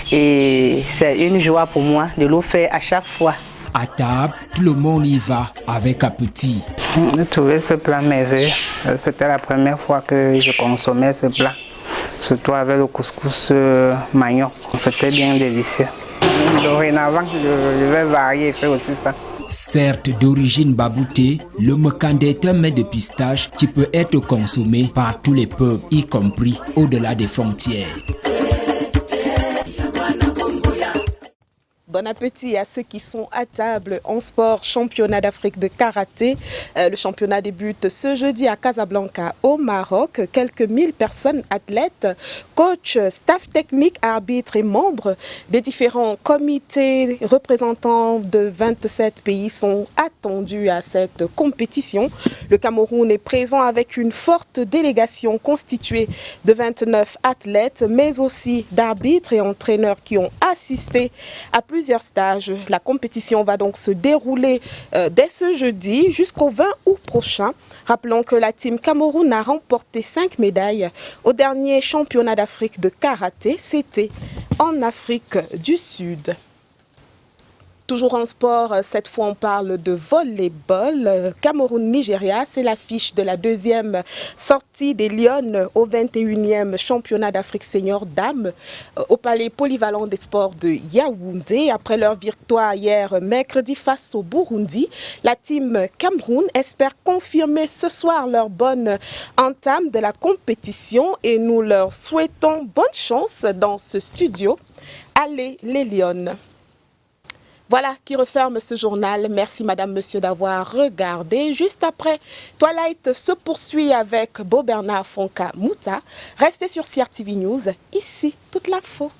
et c'est une joie pour moi de le faire à chaque fois. À table, tout le monde y va avec appétit. J'ai trouvé ce plat merveilleux. C'était la première fois que je consommais ce plat, surtout avec le couscous manioc. C'était bien délicieux. Dorénavant, je vais varier et faire aussi ça. Certes d'origine Babouté, le Mekandé est un mets de pistache qui peut être consommé par tous les peuples, y compris au-delà des frontières. Bon appétit à ceux qui sont à table en sport. Championnat d'Afrique de karaté. Le championnat débute ce jeudi à Casablanca au Maroc. Quelques 1000 personnes athlètes, coachs, staff technique, arbitres et membres des différents comités représentants de 27 pays sont attendus à cette compétition. Le Cameroun est présent avec une forte délégation constituée de 29 athlètes, mais aussi d'arbitres et entraîneurs qui ont assisté à plusieurs stages. La compétition va donc se dérouler dès ce jeudi jusqu'au 20 août prochain. Rappelons que la team Cameroun a remporté 5 médailles au dernier championnat d'Afrique de karaté. C'était en Afrique du Sud. Toujours en sport, cette fois on parle de volleyball. Cameroun-Nigeria, c'est l'affiche de la deuxième sortie des Lions au 21e championnat d'Afrique senior dames au palais polyvalent des sports de Yaoundé. Après leur victoire hier mercredi face au Burundi, la team Cameroun espère confirmer ce soir leur bonne entame de la compétition et nous leur souhaitons bonne chance dans ce studio. Allez les Lions! Voilà qui referme ce journal. Merci madame, monsieur d'avoir regardé. Juste après, Twilight se poursuit avec Beau Bernard Fonka Mouta. Restez sur CHRC News, ici toute l'info.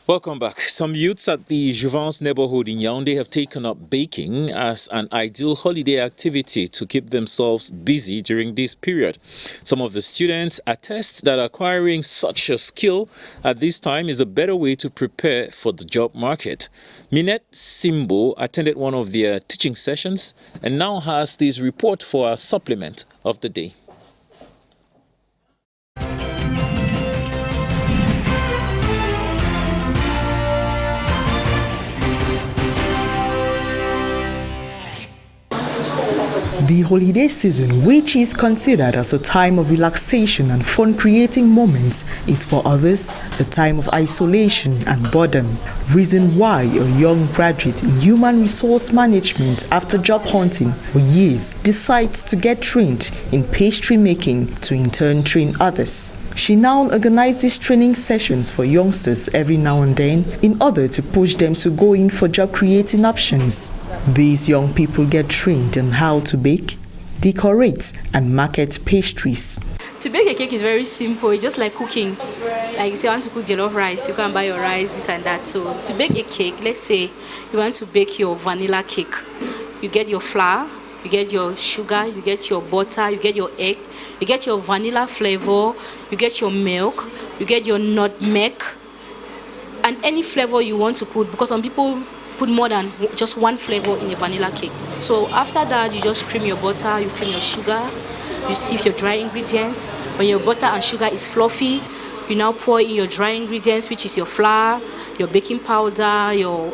Welcome back. Some youths at the Jouvence neighborhood in Yaoundé have taken up baking as an ideal holiday activity to keep themselves busy during this period. Some of the students attest that acquiring such a skill at this time is a better way to prepare for the job market. Minette Simbo attended one of their teaching sessions and now has this report for our supplement of the day. The holiday season, which is considered as a time of relaxation and fun-creating moments, is for others a time of isolation and boredom. Reason why a young graduate in human resource management after job hunting for years decides to get trained in pastry making to in turn train others. She now organizes training sessions for youngsters every now and then in order to push them to go in for job creating options. These young people get trained on how to bake, decorate, and market pastries. To bake a cake is very simple. It's just like cooking. Like you say, you want to cook jollof rice, you can buy your rice, this and that. So to bake a cake, let's say you want to bake your vanilla cake. You get your flour, you get your sugar, you get your butter, you get your egg, you get your vanilla flavor, you get your milk, you get your nutmeg, and any flavor you want to put, because some people put more than just one flavor in a vanilla cake. So after that, you just cream your butter, you cream your sugar, you sieve your dry ingredients. When your butter and sugar is fluffy, you now pour in your dry ingredients, which is your flour, your baking powder, your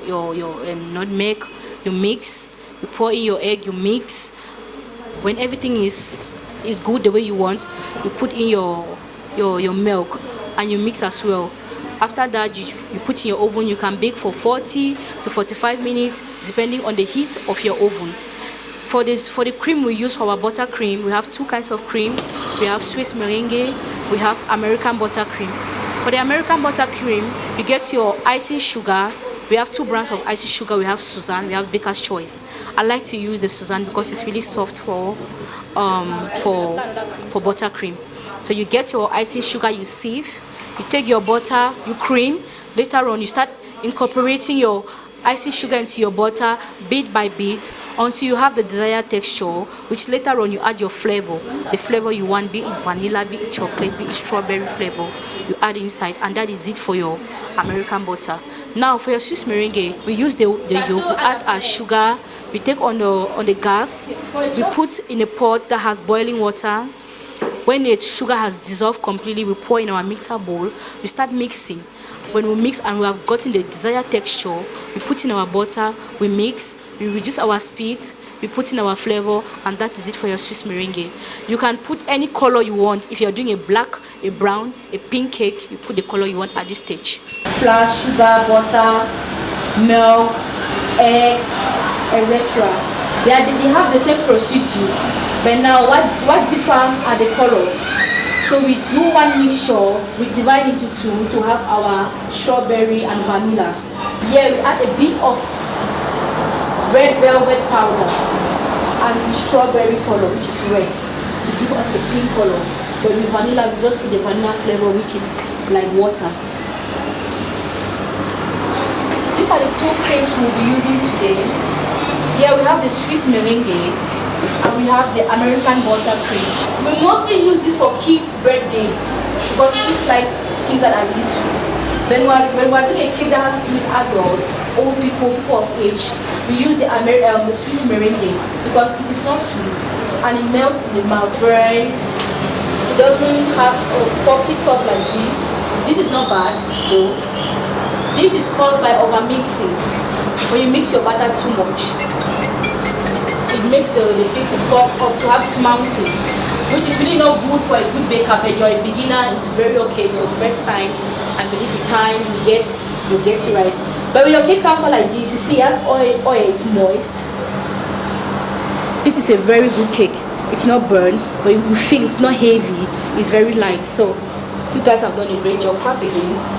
nutmeg, you mix. You pour in your egg, you mix. When everything is good the way you want, you put in your milk and you mix as well. After that, you put in your oven. You can bake for 40 to 45 minutes, depending on the heat of your oven. For the cream we use for our buttercream, we have two kinds of cream. We have Swiss meringue, we have American buttercream. For the American buttercream, you get your icing sugar. We have two brands of icing sugar. We have Suzanne, we have Baker's Choice. I like to use the Suzanne because it's really soft for buttercream. So you get your icing sugar, you sieve. You take your butter, you cream. Later on, you start incorporating your icing sugar into your butter bit by bit until you have the desired texture, which later on you add your flavor. The flavor you want, be it vanilla, be it chocolate, be it strawberry flavor, you add inside, and that is it for your American butter. Now for your Swiss meringue, we use the yolk, we add our sugar, we take on the gas, we put in a pot that has boiling water. When the sugar has dissolved completely, we pour in our mixer bowl. We start mixing. When we mix and we have gotten the desired texture, we put in our butter, we mix, we reduce our speed, we put in our flavor, and that is it for your Swiss meringue. You can put any color you want. If you're doing a black, a brown, a pink cake, you put the color you want at this stage. Flour, sugar, butter, milk, eggs, etc. They have the same procedure, but now what differs are the colors. So we do one mixture, we divide into two to have our strawberry and vanilla. Here we add a bit of red velvet powder and strawberry color, which is red, to give us a pink color. But with vanilla, we just put the vanilla flavor, which is like water. This are the two creams we'll be using today. Here we have the Swiss meringue and we have the American buttercream. We mostly use this for kids' birthdays because kids like things that are really sweet. When we're doing a cake that has to do with adults, old people, people of age, we use the Swiss meringue because it is not sweet and it melts in the mouth. It doesn't have a puffy top like this. This is not bad though. This is caused by overmixing. When you mix your butter too much, it makes the cake to pop up, to have it mounting, which is really not good for a good baker. But you're a beginner, it's very okay. It's your first time, and believe with time you'll get it right. But when your cake comes out like this, you see it has oil, it's moist. This is a very good cake. It's not burned, but you feel it's not heavy, it's very light. So you guys have done a great job. Clap again.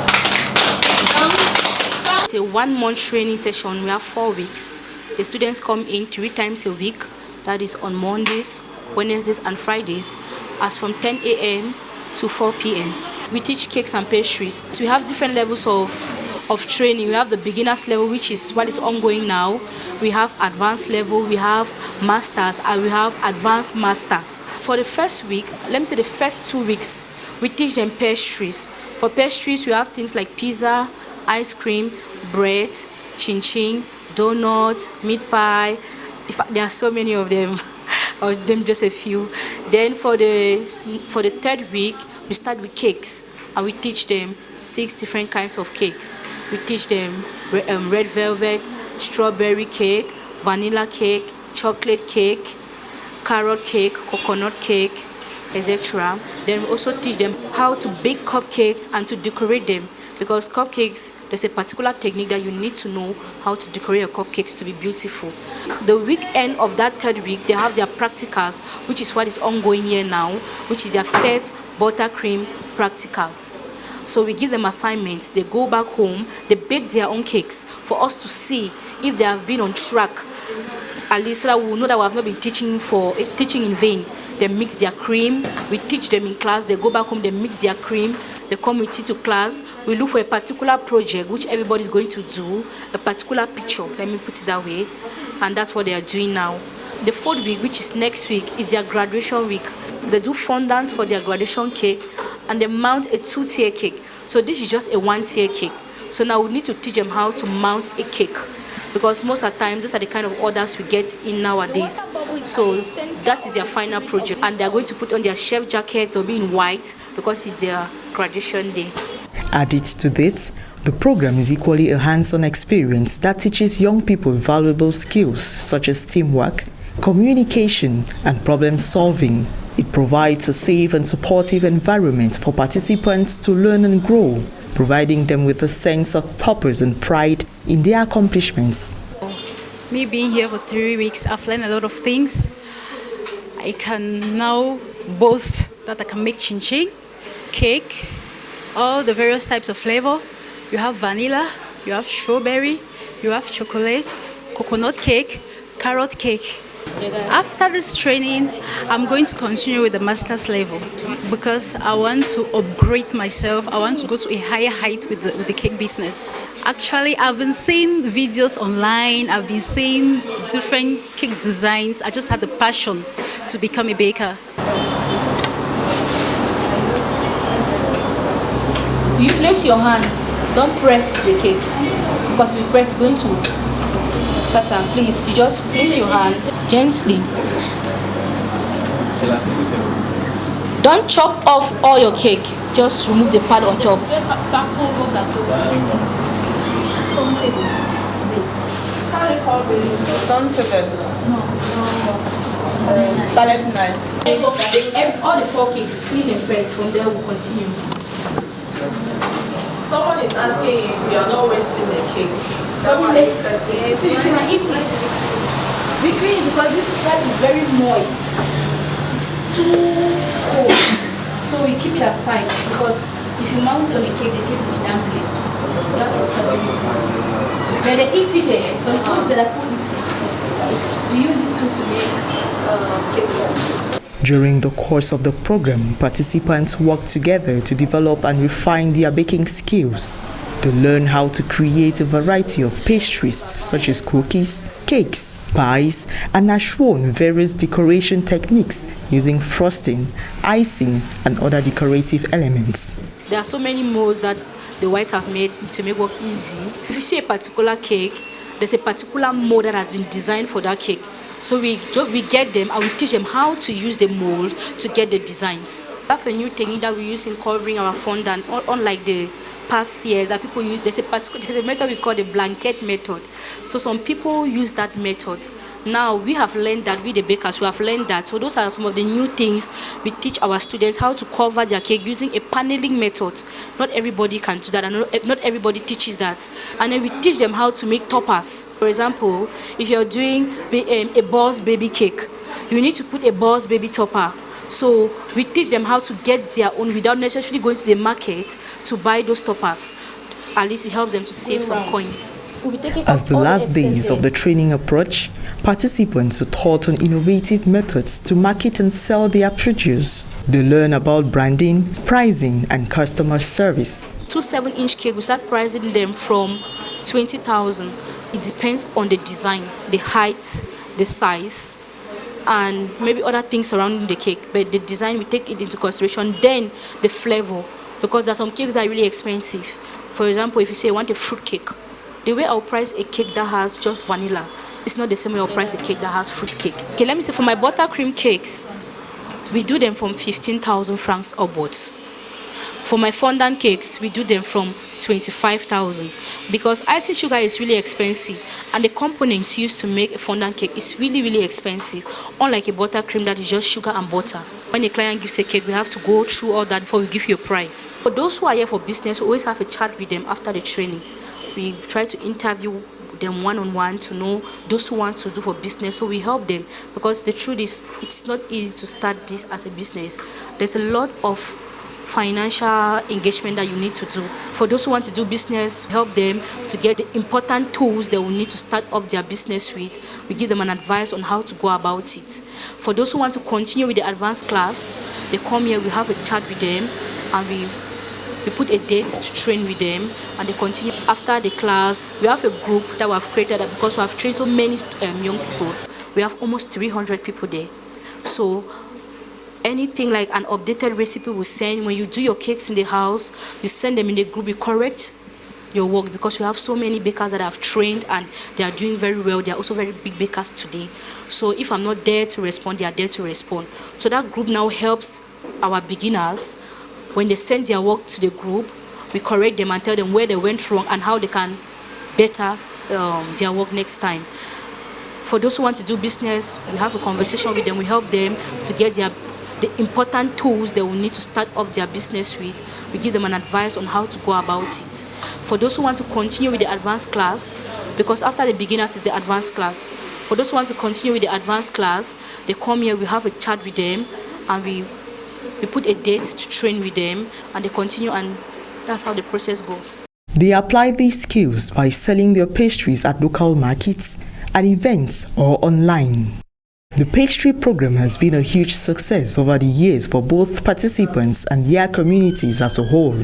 It's a 1 month training session. We have 4 weeks. The students come in 3 times a week. That is on Mondays, Wednesdays and Fridays, as from 10 a.m. to 4 p.m. We teach cakes and pastries. So we have different levels of training. We have the beginners level, which is what is ongoing now. We have advanced level, we have masters, and we have advanced masters. For the first week, let me say the first 2 weeks, we teach them pastries. For pastries, we have things like pizza, ice cream, bread, chin-chin, donuts, meat pie. In fact, there are so many of them. I'll name just a few. Then for the 3rd week, we start with cakes, and we teach them 6 different kinds of cakes. We teach them red velvet, strawberry cake, vanilla cake, chocolate cake, carrot cake, coconut cake, etc. Then we also teach them how to bake cupcakes and to decorate them. Because cupcakes, there's a particular technique that you need to know how to decorate your cupcakes to be beautiful. The weekend of that 3rd week, they have their practicals, which is what is ongoing here now, which is their first buttercream practicals. So we give them assignments, they go back home, they bake their own cakes for us to see if they have been on track, at least so that we will know that we have not been teaching in vain. They mix their cream, we teach them in class, they go back home, they mix their cream, they come with it to class, we look for a particular project which everybody is going to do, a particular picture, let me put it that way, and that's what they are doing now. The 4th week, which is next week, is their graduation week. They do fondant for their graduation cake, and they mount a 2-tier cake. So this is just a 1-tier cake. So now we need to teach them how to mount a cake, because most of the times those are the kind of orders we get in nowadays. So that is their final project, and they are going to put on their chef jackets. They'll be in white because it's their graduation day. Added to this, the program is equally a hands-on experience that teaches young people valuable skills such as teamwork, communication, and problem solving. It provides a safe and supportive environment for participants to learn and grow, providing them with a sense of purpose and pride in their accomplishments. Me being here for 3 weeks, I've learned a lot of things. I can now boast that I can make chin-chin, cake, all the various types of flavor. You have vanilla, you have strawberry, you have chocolate, coconut cake, carrot cake. After this training, I'm going to continue with the master's level because I want to upgrade myself. I want to go to a higher height with the cake business. Actually, I've been seeing videos online. I've been seeing different cake designs. I just had the passion to become a baker. You place your hand, don't press the cake, because if you press, it's going to scatter. Please, you just place your hand gently. Don't chop off all your cake, just remove the pad on top. Palette knife. All the 4 cakes, clean them first, from there we'll continue. Someone is asking if we are not wasting the cake. So you can eat it. We clean it because this pad is very moist. It's too cold. So we keep it aside because if you mount it on the cake will be dangling. That is stability. But they eat it there. So we put it. We use it too to make cake bombs. During the course of the program, participants work together to develop and refine their baking skills. They learn how to create a variety of pastries such as cookies, cakes, pies, and are shown various decoration techniques using frosting, icing, and other decorative elements. There are so many molds that the whites have made to make work easy. If you see a particular cake, there's a particular mold that has been designed for that cake. So we get them and we teach them how to use the mold to get the designs. That's a new technique that we use in covering our fondant, unlike the past years that people use. There's a method we call the blanket method. So some people use that method. Now we have learned that, we the bakers, we have learned that. So those are some of the new things we teach our students, how to cover their cake using a paneling method. Not everybody can do that, and not everybody teaches that. And then we teach them how to make toppers. For example, if you're doing a boss baby cake, you need to put a boss baby topper. So we teach them how to get their own without necessarily going to the market to buy those toppers. At least it helps them to save some coins. As the last days of the training approach, participants are taught on innovative methods to market and sell their produce. They learn about branding, pricing, and customer service. 2 7-inch cake, we start pricing them from 20,000. It depends on the design, the height, the size, and maybe other things surrounding the cake. But the design, we take it into consideration. Then the flavor, because there are some cakes that are really expensive. For example, if you say you want a fruit cake, the way I'll price a cake that has just vanilla, it's not the same way I'll price a cake that has fruit cake. Okay, let me say for my buttercream cakes, we do them from 15,000 francs upwards. For my fondant cakes, we do them from 25,000 because icing sugar is really expensive and the components used to make a fondant cake is really, really expensive, unlike a buttercream that is just sugar and butter. When a client gives a cake, we have to go through all that before we give you a price. For those who are here for business, we always have a chat with them after the training. We try to interview them one-on-one to know those who want to do for business, so we help them, because the truth is it's not easy to start this as a business. There's a lot of financial engagement that you need to do. For those who want to do business, help them to get the important tools they will need to start up their business with. We give them an advice on how to go about it. For those who want to continue with the advanced class, they come here, we have a chat with them, and we put a date to train with them, and they continue. After the class, we have a group that we have created because we have trained so many young people. We have almost 300 people there. So anything like an updated recipe we send, when you do your cakes in the house, you send them in the group, you correct your work, because you have so many bakers that have trained and they are doing very well. They are also very big bakers today. So if I'm not there to respond, they are there to respond. So that group now helps our beginners. When they send their work to the group, we correct them and tell them where they went wrong and how they can better their work next time. For those who want to do business, we have a conversation with them. We help them to get the important tools they will need to start up their business with. We give them an advice on how to go about it. For those who want to continue with the advanced class, because after the beginners is the advanced class. For those who want to continue with the advanced class, they come here, we have a chat with them, and we put a date to train with them, and they continue, and that's how the process goes. They apply these skills by selling their pastries at local markets, at events, or online. The pastry program has been a huge success over the years for both participants and their communities as a whole,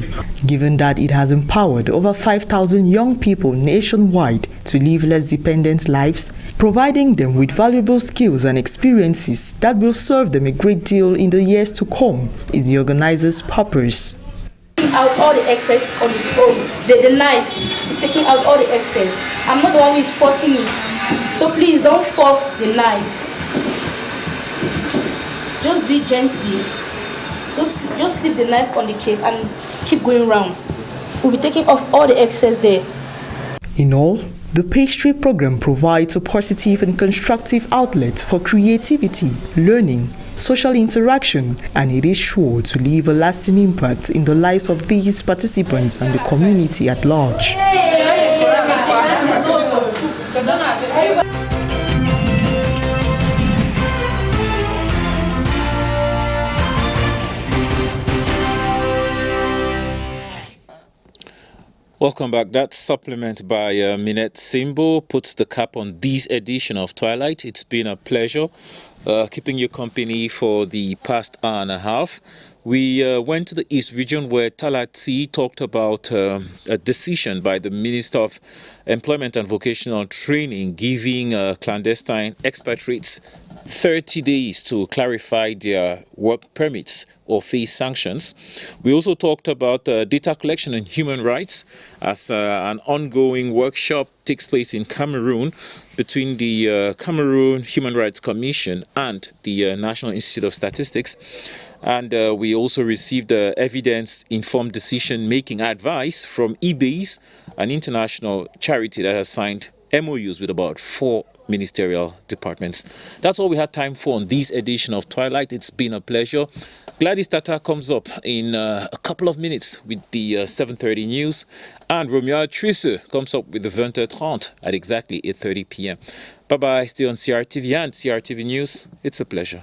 given that it has empowered over 5,000 young people nationwide to live less dependent lives, providing them with valuable skills and experiences that will serve them a great deal in the years to come, is the organizers' purpose. Out all the excess on its own. The knife is taking out all the excess. I'm not the one who is forcing it. So please don't force the knife. Just do it gently. Just leave the knife on the cake and keep going round. We'll be taking off all the excess there. In all, the pastry program provides a positive and constructive outlet for creativity, learning, social interaction, and it is sure to leave a lasting impact in the lives of these participants and the community at large. Welcome back. That supplement by Minette Simbo puts the cap on this edition of Twilight. It's been a pleasure keeping you company for the past hour and a half. We went to the East region where Talati talked about a decision by the Minister of Employment and Vocational Training giving clandestine expatriates 30 days to clarify their work permits or face sanctions. We also talked about data collection and human rights as an ongoing workshop takes place in Cameroon between the Cameroon Human Rights Commission and the National Institute of Statistics. And we also received evidence-informed decision-making advice from eBase, an international charity that has signed MOUs with about 4 ministerial departments. That's all we had time for on this edition of Twilight. It's been a pleasure. Gladys Tata comes up in a couple of minutes with the 7:30 news, and Romeo Trisse comes up with the 20h30 at exactly 8:30 p.m. Bye-bye. Stay on CRTV and CRTV News. It's a pleasure.